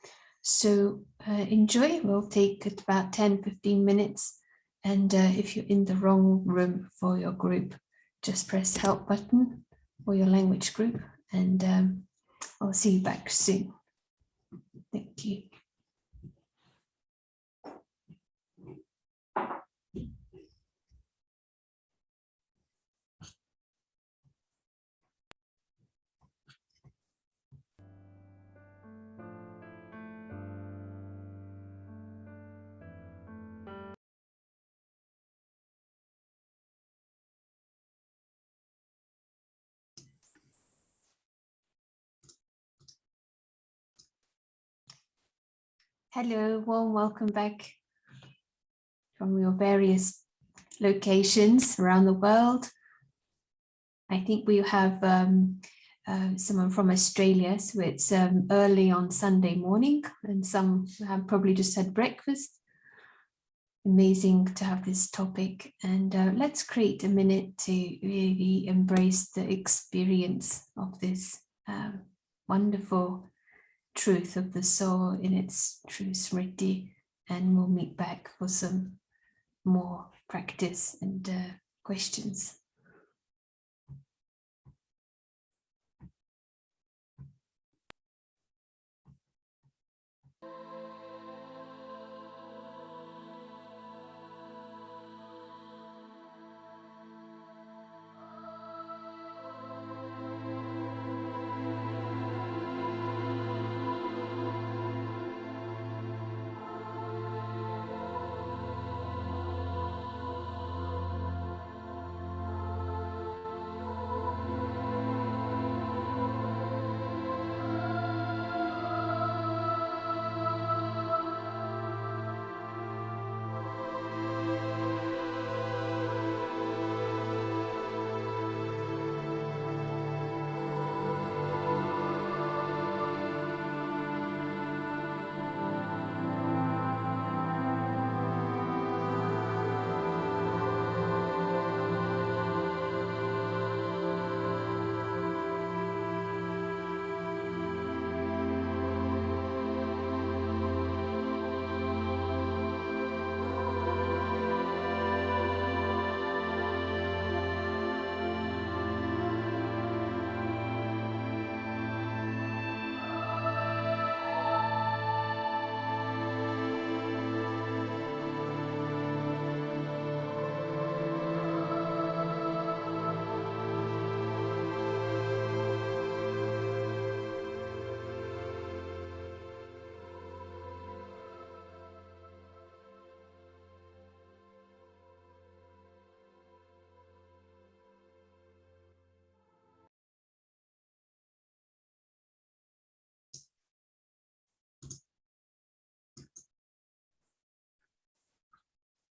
S1: So enjoy. We'll take about 10-15 minutes. And if you're in the wrong room for your group, just press the help button for your language group, and I'll see you back soon. Thank you. Hello, warm welcome back from your various locations around the world. I think we have someone from Australia, so it's early on Sunday morning, and some have probably just had breakfast. Amazing to have this topic, and let's create a minute to really embrace the experience of this wonderful truth of the soul in its true Smriti, and we'll meet back for some more practice and questions.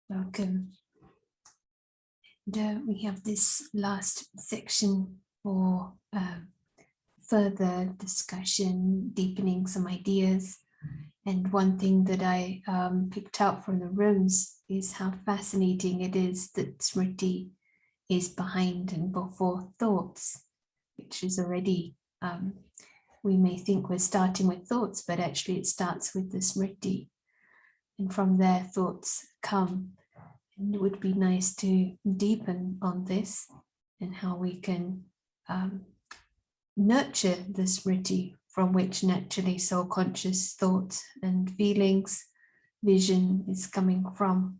S1: Welcome. And, we have this last section for further discussion, deepening some ideas. And one thing that I picked out from the rooms is how fascinating it is that Smriti is behind and before thoughts, which is already, we may think we're starting with thoughts, but actually it starts with the Smriti. And from there, thoughts come. And it would be nice to deepen on this and how we can nurture the Smriti from which naturally soul conscious thoughts and feelings, vision is coming from.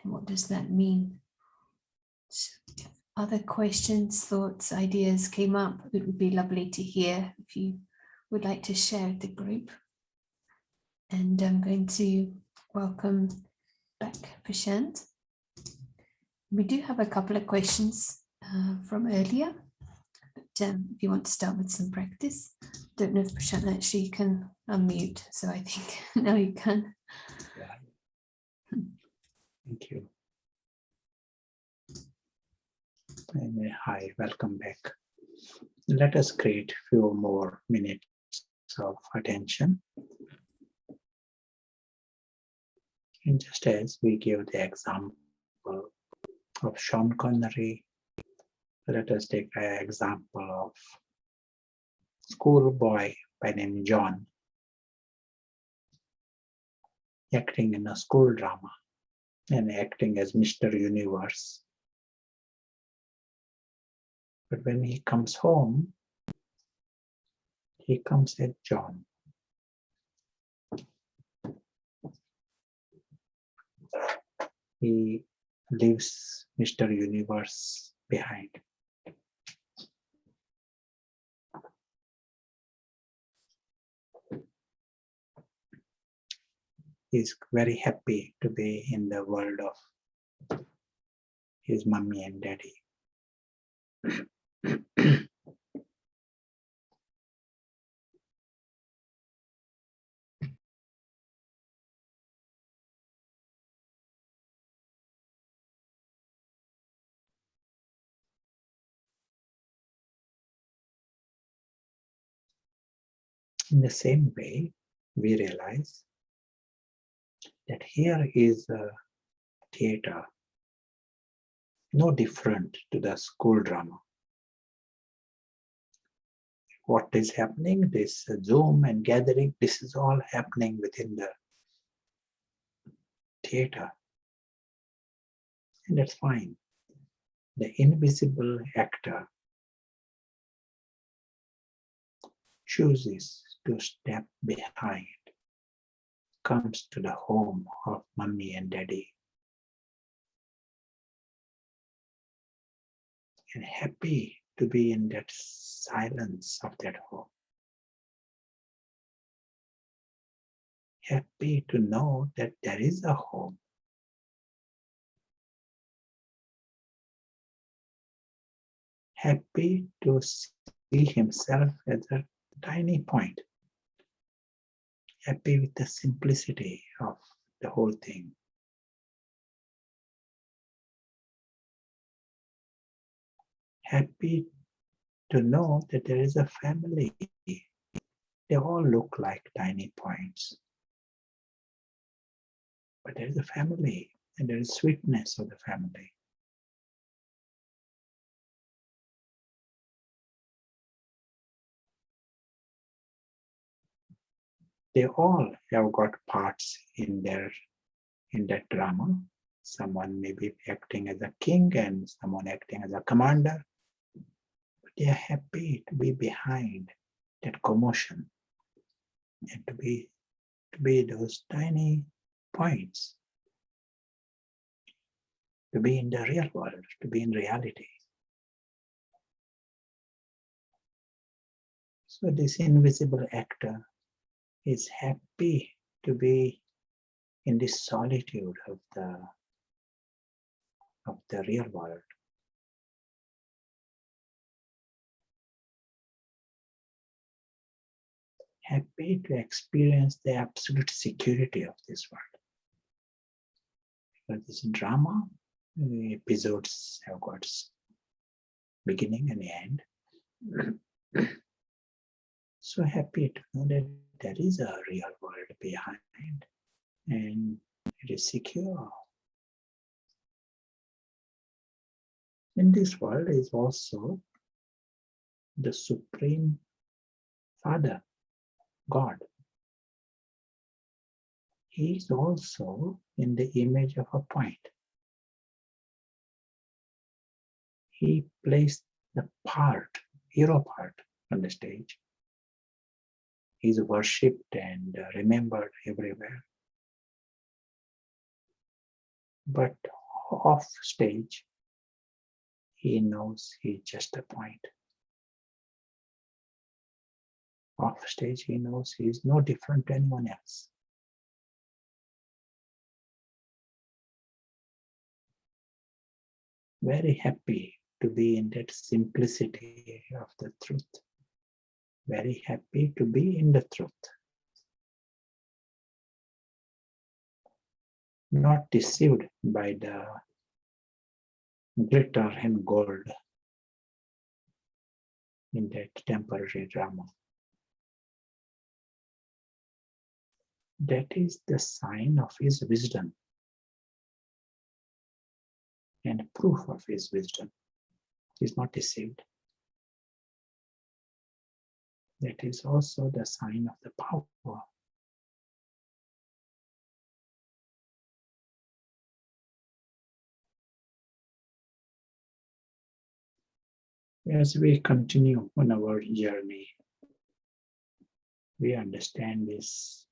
S1: And what does that mean? So if other questions, thoughts, ideas came up, it would be lovely to hear if you would like to share with the group. And I'm going to welcome back Prashant. We do have a couple of questions from earlier, but if you want to start with some practice, don't know if Prashant actually can unmute, so I think now you can.
S2: Yeah. Thank you. And hi, welcome back. Let us create a few more minutes of attention. And just as we give the example of Sean Connery, let us take an example of schoolboy by name John acting in a school drama and acting as Mr. Universe. But when he comes home, he comes as John. He leaves Mr. Universe behind. He's very happy to be in the world of his mommy and daddy. In the same way, we realize that here is a theater, no different to the school drama. What is happening, this Zoom and gathering, this is all happening within the theater. And that's fine. The invisible actor chooses to step behind, comes to the home of mommy and daddy, and happy to be in that silence of that home. Happy to know that there is a home. Happy to see himself as a tiny point. Happy with the simplicity of the whole thing. Happy to know that there is a family. They all look like tiny points. But there is a family, and there is sweetness of the family. They all have got parts in that drama. Someone may be acting as a king and someone acting as a commander. But they are happy to be behind that commotion and to be those tiny points, to be in the real world, to be in reality. So this invisible actor is happy to be in this solitude of the real world. Happy to experience the absolute security of this world. Because this drama, the episodes have got beginning and end. So happy to know that there is a real world behind and it is secure. And this world is also the Supreme Father, God. He is also in the image of a point. He plays the hero part on the stage. He is worshipped and remembered everywhere. But off stage, he knows he's just a point. Off stage, he knows he is no different to anyone else. Very happy to be in that simplicity of the truth. Very happy to be in the truth. Not deceived by the glitter and gold in that temporary drama. That is the sign of his wisdom and proof of his wisdom. He is not deceived. That is also the sign of the power. As we continue on our journey, we understand this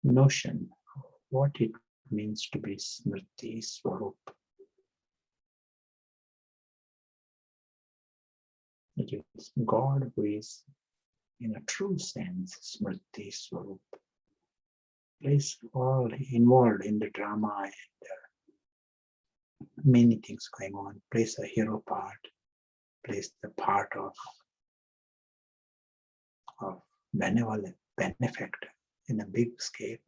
S2: notion of what it means to be Smriti Swarup. It is God who is, in a true sense, Smriti Swarup. Place all involved in the drama and many things going on. Plays a hero part, plays the part of benevolent benefactor in a big scale,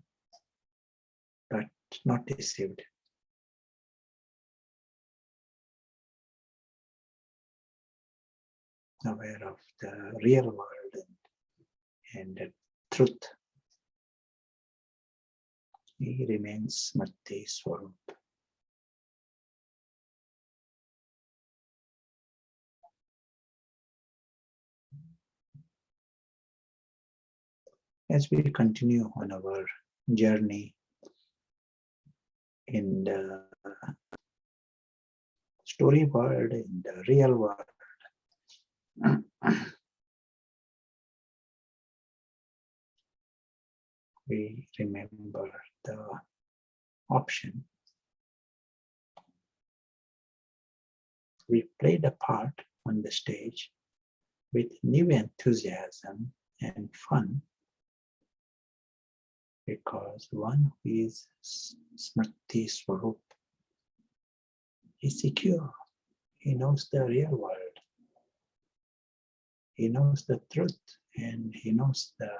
S2: but not deceived. Aware of the real world and the truth. He remains Smriti Swarup. As we continue on our journey in the story world, in the real world, we remember the option. We played a part on the stage with new enthusiasm and fun, because one who is Smriti Swarup is secure. He knows the real world. He knows the truth, and he knows the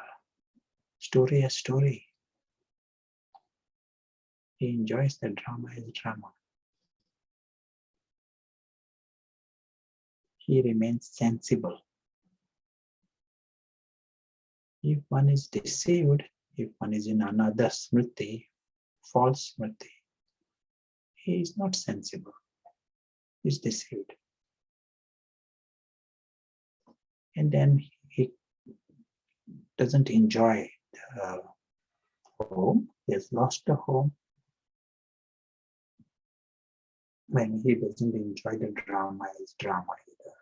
S2: story as story. He enjoys the drama as drama. He remains sensible. If one is deceived, if one is in another Smriti, false Smriti, he is not sensible. He is deceived. And then he doesn't enjoy the home. He has lost the home. When he doesn't enjoy the drama as drama either.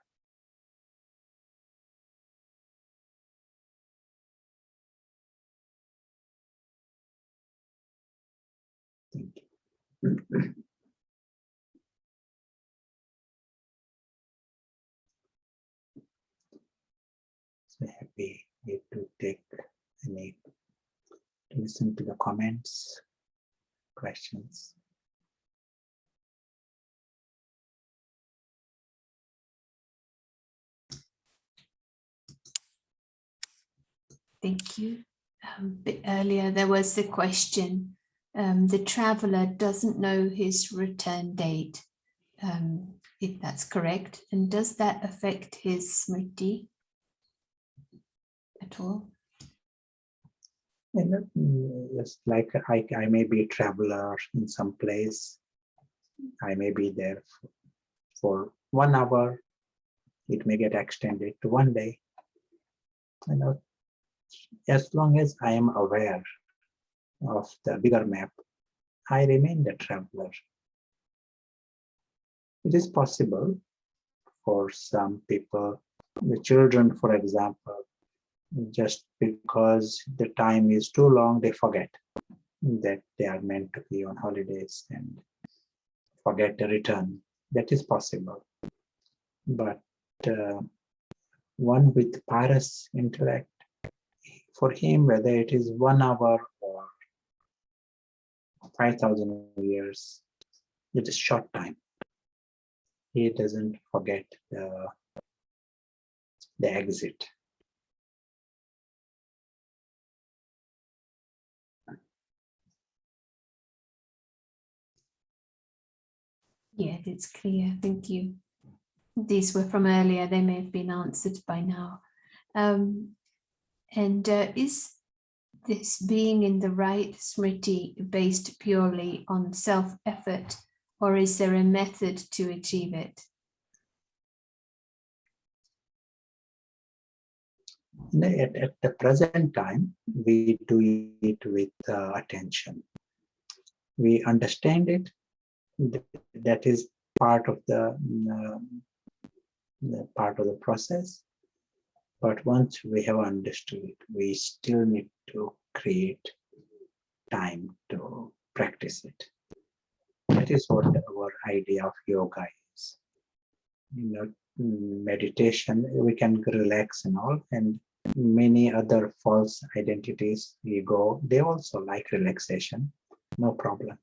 S2: Thank you. So happy to take any, to listen to the comments, questions.
S1: Thank you. A bit earlier, there was the question, the traveler doesn't know his return date, if that's correct. And does that affect his Smriti at all?
S2: And just like I may be a traveler in some place. I may be there for 1 hour. It may get extended to 1 day. You know, as long as I am aware of the bigger map, I remain the traveler. It is possible for some people, the children, for example, just because the time is too long, they forget that they are meant to be on holidays and forget the return. That is possible. But one with pious intellect, for him, whether it is 1 hour or 5,000 years, it is short time. He doesn't forget the exit.
S1: Yeah, it's clear. Thank you. These were from earlier. They may have been answered by now. Is this being in the right Smriti based purely on self-effort, or is there a method to achieve it?
S2: At the present time, we do it with attention. We understand it. That is part of the process. But once we have understood it, we still need to create time to practice it. That is what our idea of yoga is. Meditation, we can relax and all, and many other false identities, ego, they also like relaxation, no problem.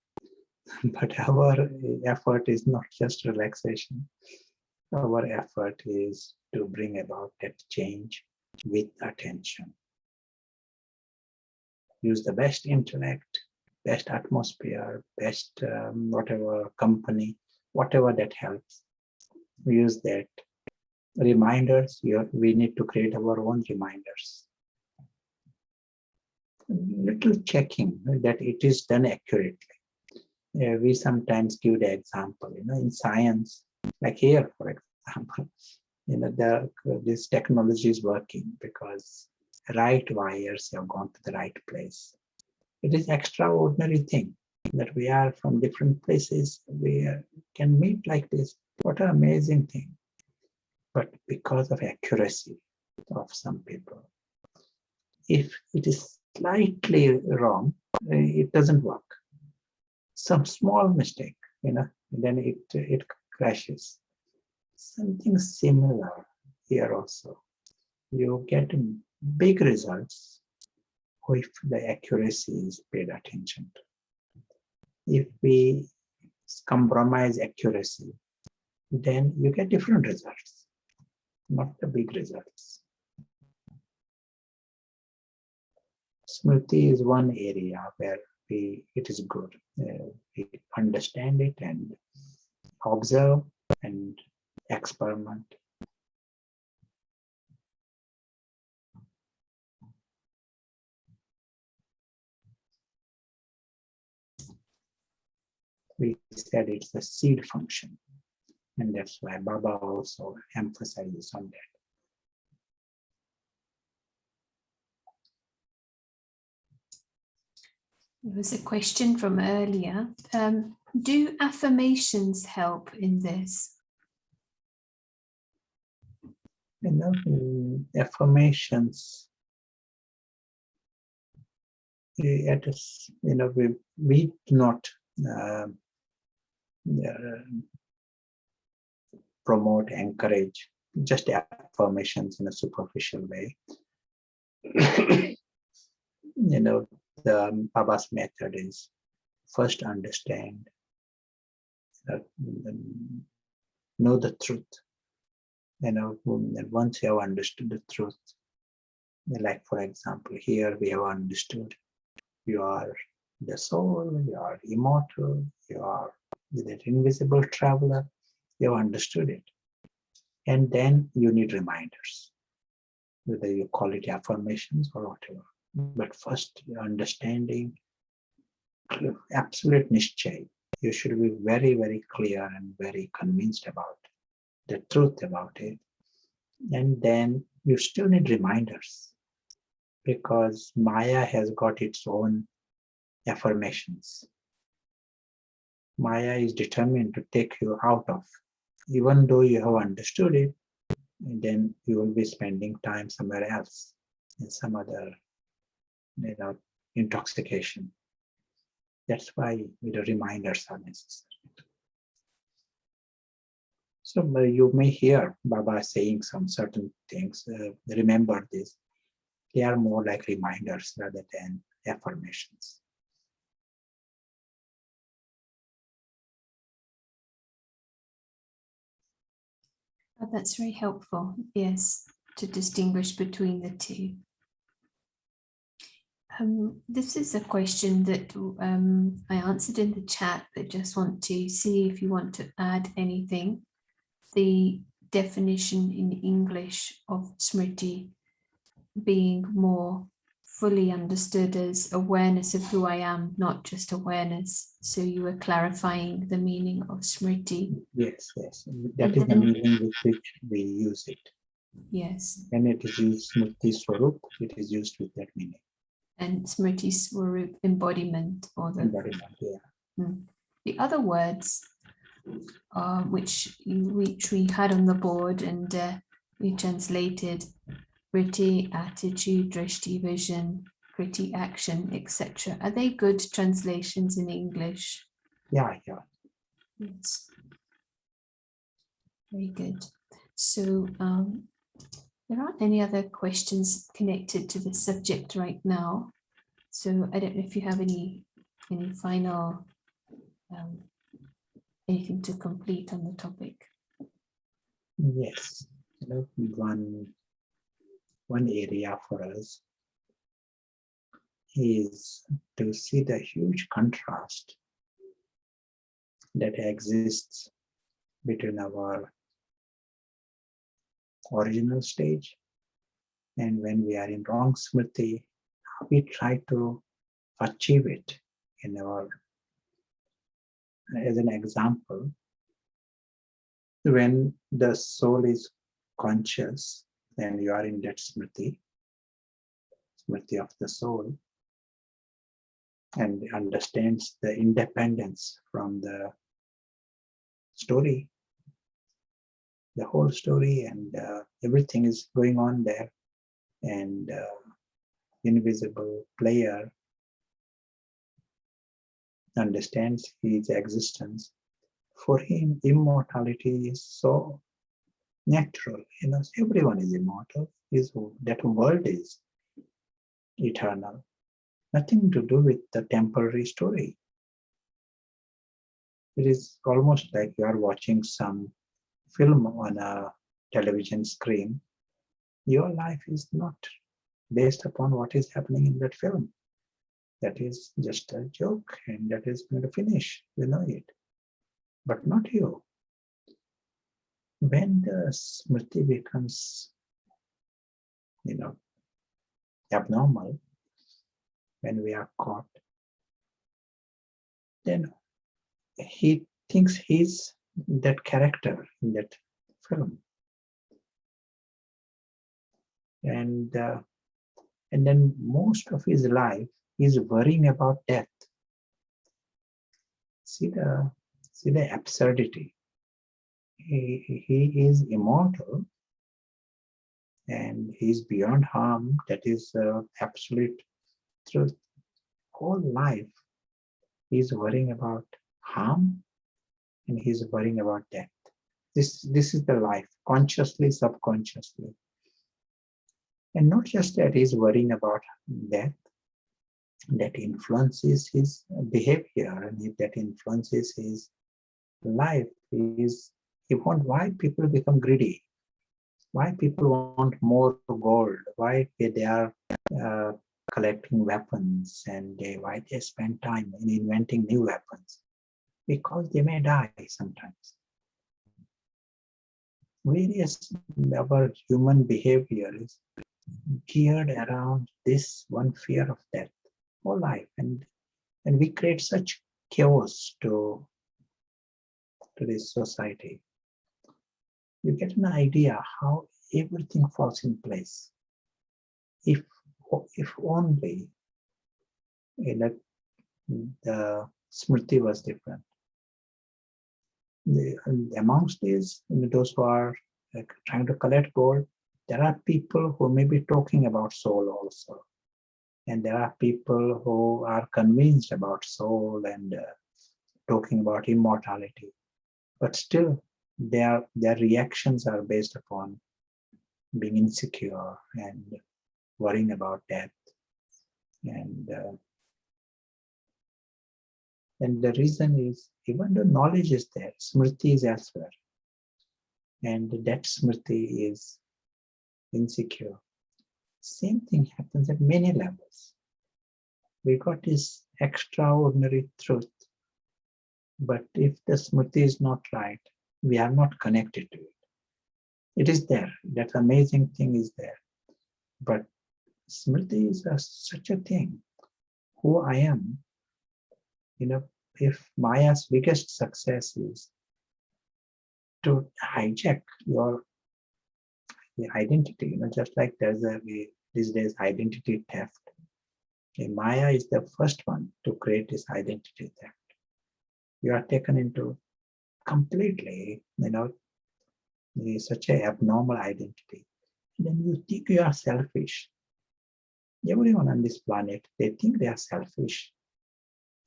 S2: But our effort is not just relaxation. Our effort is to bring about that change with attention. Use the best intellect, best atmosphere, best whatever company, whatever that helps. We use that. Reminders, we need to create our own reminders. little checking that it is done accurately. We sometimes give the example, in science, like here, for example, this technology is working because right wires have gone to the right place. It is extraordinary thing that we are from different places. We can meet like this. What an amazing thing. But because of accuracy of some people, if it is slightly wrong, it doesn't work. Some small mistake, then it crashes. Something similar here also. You get big results if the accuracy is paid attention to. If we compromise accuracy, then you get different results, not the big results. Smriti is one area where it is good. We understand it and observe and experiment. We said it's a seed function, and that's why Baba also emphasizes on that.
S1: There was a question from earlier. Do affirmations help in this?
S2: Affirmations. We do not promote, encourage just affirmations in a superficial way. The Baba's method is first understand, know the truth. And once you have understood the truth, like for example, here we have understood you are the soul, you are immortal, you are that invisible traveler, you have understood it. And then you need reminders, whether you call it affirmations or whatever. But first, understanding, absolute nischay. You should be very, very clear and very convinced about the truth about it. And then you still need reminders, because Maya has got its own affirmations. Maya is determined to take you out of. Even though you have understood it, then you will be spending time somewhere else, in some other intoxication. That's why the reminders are necessary. So you may hear Baba saying some certain things. Remember this. They are more like reminders rather than affirmations.
S1: Oh, that's very helpful. Yes, to distinguish between the two. This is a question that I answered in the chat, but just want to see if you want to add anything. The definition in English of Smriti being more fully understood as awareness of who I am, not just awareness. So you were clarifying the meaning of Smriti.
S2: Yes. That is the meaning with which we use it.
S1: Yes.
S2: When it is used Smriti Swarup, it is used with that meaning.
S1: And Smriti Swarup, embodiment, or the
S2: Embodiment, yeah.
S1: The other words which we had on the board and we translated: Vritti, attitude, drishti, vision, kriti, action, etc. Are they good translations in English?
S2: Yeah.
S1: Yes. Very good. So there aren't any other questions connected to the subject right now. So I don't know if you have any final anything to complete on the topic.
S2: Yes. One area for us is to see the huge contrast that exists between our original stage and when we are in wrong Smriti, we try to achieve it in our, as an example, when the soul is conscious and you are in that Smriti of the soul, and understands the independence from the story, the whole story, and everything is going on there, and invisible player understands his existence. For him, immortality is so natural. Everyone is immortal. That world is eternal. Nothing to do with the temporary story. It is almost like you are watching some film on a television screen. Your life is not based upon what is happening in that film. That is just a joke, and that is going to finish. You know it, but not you. When the Smriti becomes, abnormal, when we are caught, then he thinks he's that character in that film, and then most of his life is worrying about death. See the absurdity. He is immortal, and he's beyond harm. That is absolute truth. Whole life he's worrying about harm, and he's worrying about death. This is the life, consciously, subconsciously. And not just that, he's worrying about death, that influences his behavior, and if that influences his life, why people become greedy, why people want more gold, why they are collecting weapons, and why they spend time in inventing new weapons, because they may die sometimes. Our human behavior is geared around this one fear of death whole life, and we create such chaos to this society. You get an idea how everything falls in place. If only the Smriti was different. Amongst these, those who are trying to collect gold, there are people who may be talking about soul also. And there are people who are convinced about soul and talking about immortality. But still, their reactions are based upon being insecure and worrying about death. And the reason is, even though knowledge is there, Smriti is elsewhere. And that Smriti is insecure. Same thing happens at many levels. We got this extraordinary truth. But if the Smriti is not right, we are not connected to it. It is there. That amazing thing is there. But Smriti is such a thing. Who I am, if Maya's biggest success is to hijack your identity, just like there's these days identity theft. Maya is the first one to create this identity theft. You are taken into completely, such an abnormal identity. And then you think you are selfish. Everyone on this planet, they think they are selfish.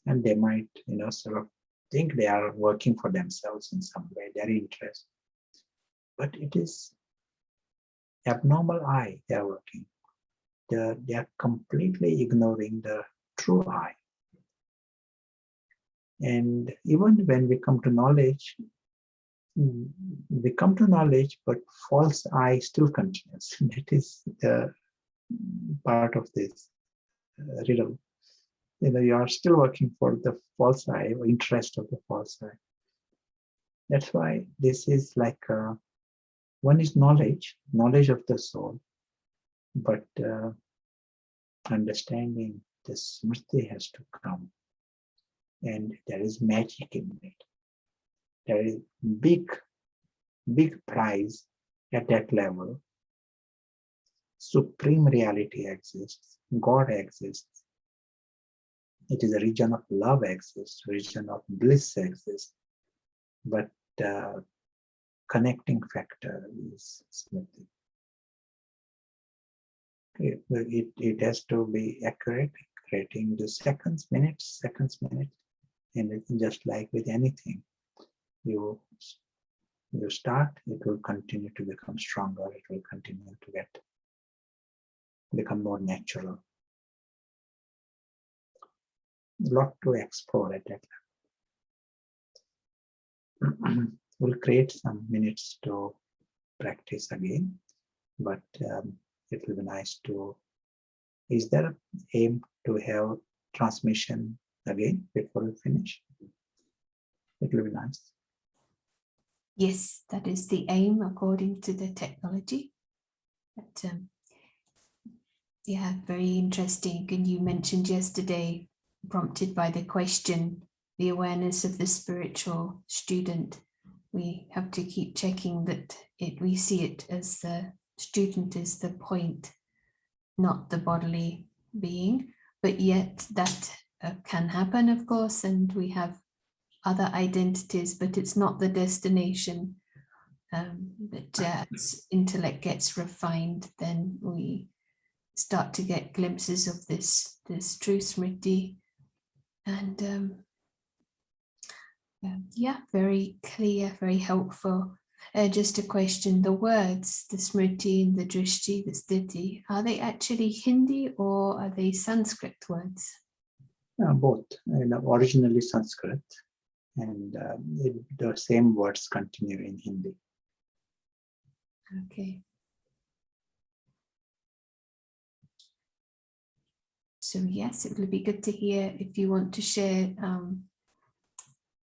S2: And they might, sort of think they are working for themselves in some way, their interest. But it is abnormal I they are working. They are completely ignoring the true I. And even when we come to knowledge, but false I still continues. That is the part of this riddle. You are still working for the false I, or interest of the false I. That's why this is like one is knowledge of the soul, but understanding the Smriti has to come, and there is magic in it. There is big prize at that level. Supreme reality exists, God exists. It is a region of love exists, region of bliss exists, but the connecting factor is Smriti. It has to be accurate, creating the seconds, minutes, and it's just like with anything. You start, it will continue to become stronger, it will continue to become more natural. A lot to explore at that level. We'll create some minutes to practice again, but it will be nice to. Is there an aim to have transmission again before we finish? It will be nice.
S1: Yes, that is the aim according to the technology. But yeah, very interesting. And you mentioned yesterday, prompted by the question, the awareness of the spiritual student. We have to keep checking that we see it as the student is the point, not the bodily being. But yet that can happen, of course, and we have other identities, but it's not the destination. But as intellect gets refined, then we start to get glimpses of this true Smriti. And yeah, very clear, very helpful. Just a question, the words, the Smriti and the Drishti, the Sthiti, are they actually Hindi or are they Sanskrit words?
S2: Both, originally Sanskrit, and the same words continue in Hindi.
S1: Okay. So yes, it would be good to hear if you want to share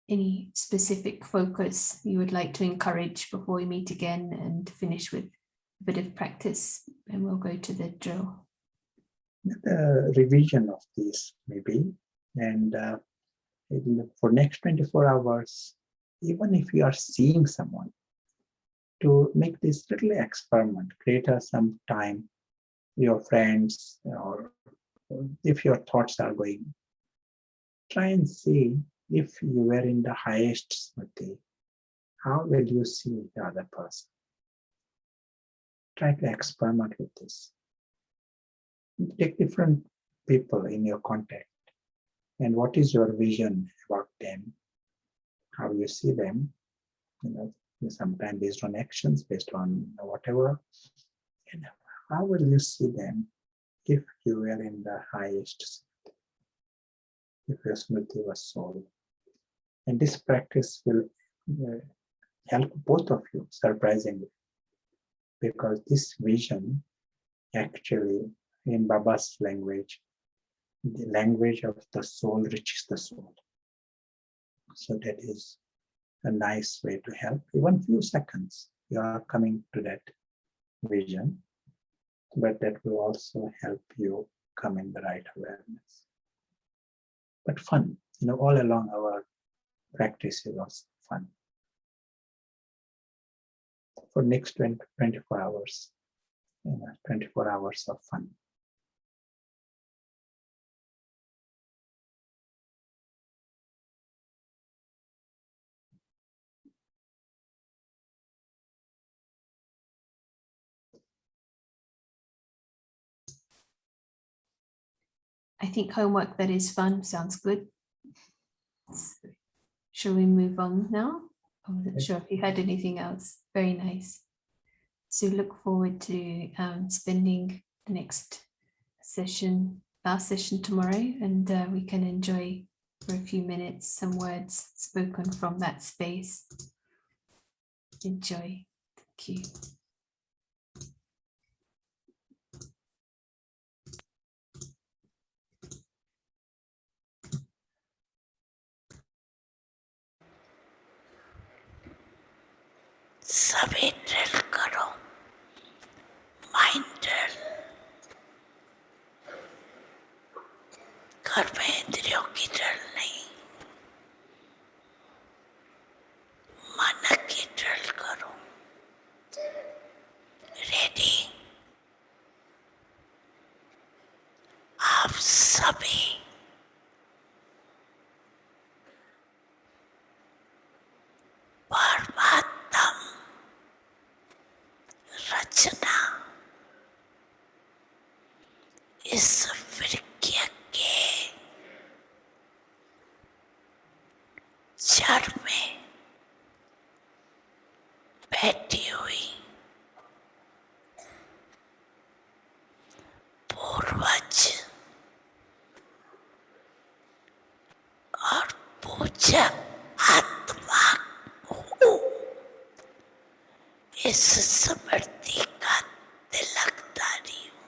S1: any specific focus you would like to encourage before we meet again and finish with a bit of practice, and we'll go to the drill.
S2: The revision of this maybe, and for next 24 hours, even if you are seeing someone, to make this little experiment, create some time, your friends, or if your thoughts are going, try and see if you were in the highest Smriti, how will you see the other person? Try to experiment with this. Take different people in your contact, and what is your vision about them, how you see them, sometimes based on actions, based on whatever, and how will you see them if you were in the highest Smriti, if your Smriti was soul. And this practice will help both of you, surprisingly, because this vision actually, in Baba's language, the language of the soul reaches the soul. So that is a nice way to help. Even few seconds, you are coming to that vision, but that will also help you come in the right awareness. But fun, all along our practice is also fun. For next 24 hours, 24 hours of fun.
S1: I think homework that is fun sounds good. Shall we move on now? I wasn't sure if you had anything else. Very nice. So look forward to spending the next session, last session tomorrow, and we can enjoy for a few minutes some words spoken from that space. Enjoy. Thank you.
S4: सभी drill करो, mind drill. कर्मेंद्रियों की drill नहीं, मन की drill करो। Ready? आप सभी परमात्म रचना इस वृक्ष के जड़ में बैठी हुई पूर्वज और पूजक आत्मा हूँ। इस स्मृति का तिलकधारी हूँ।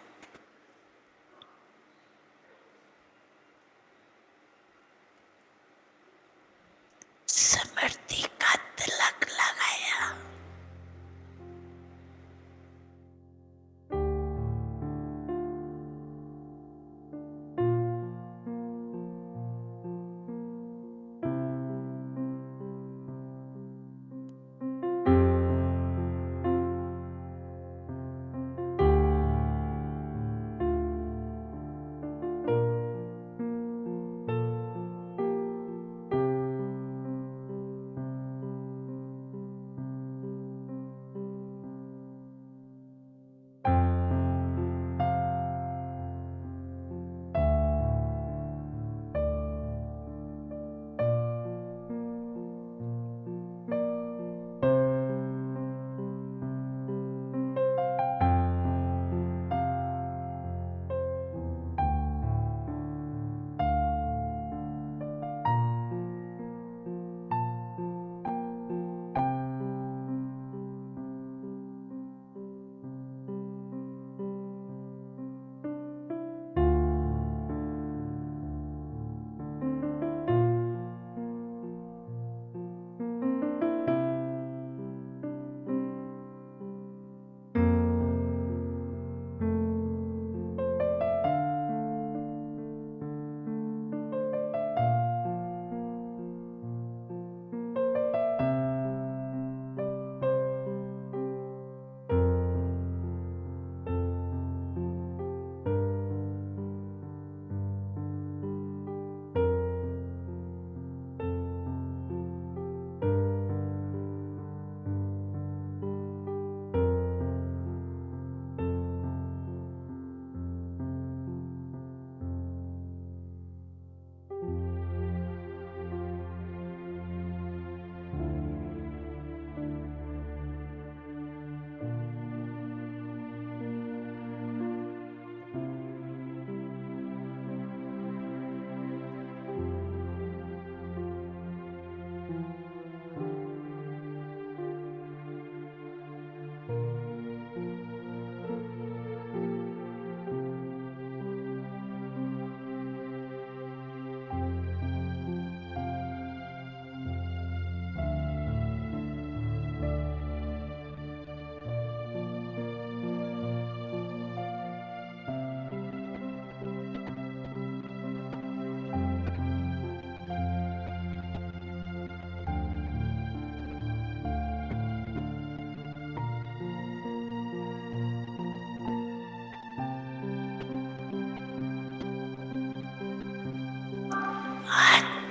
S4: स्मृति का तिलक लगाया।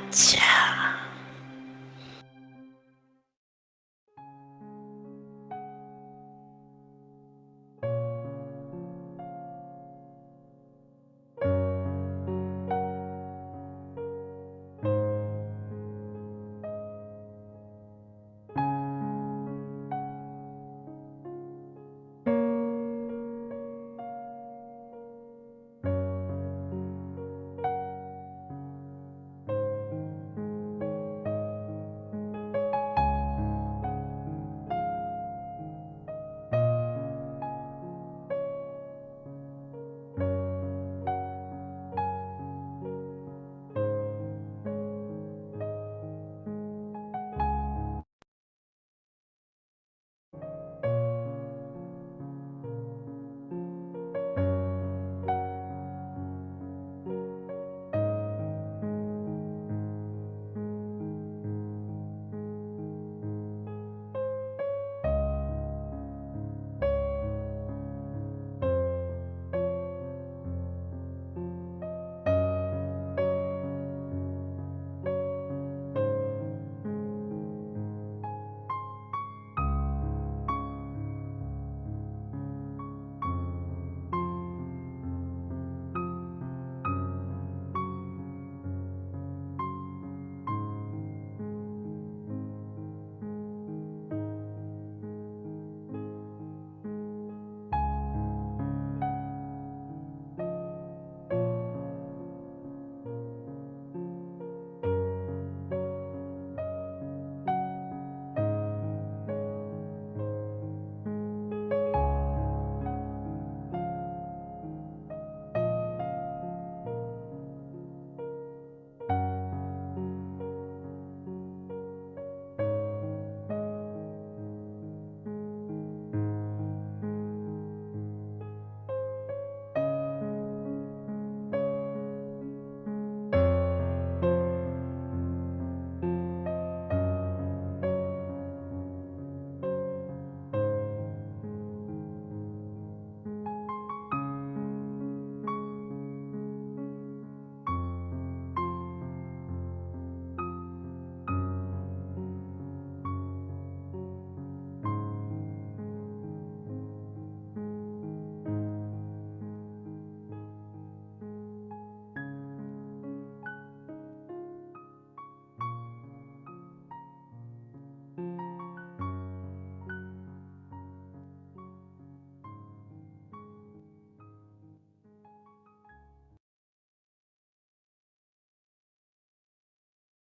S4: अच्छा,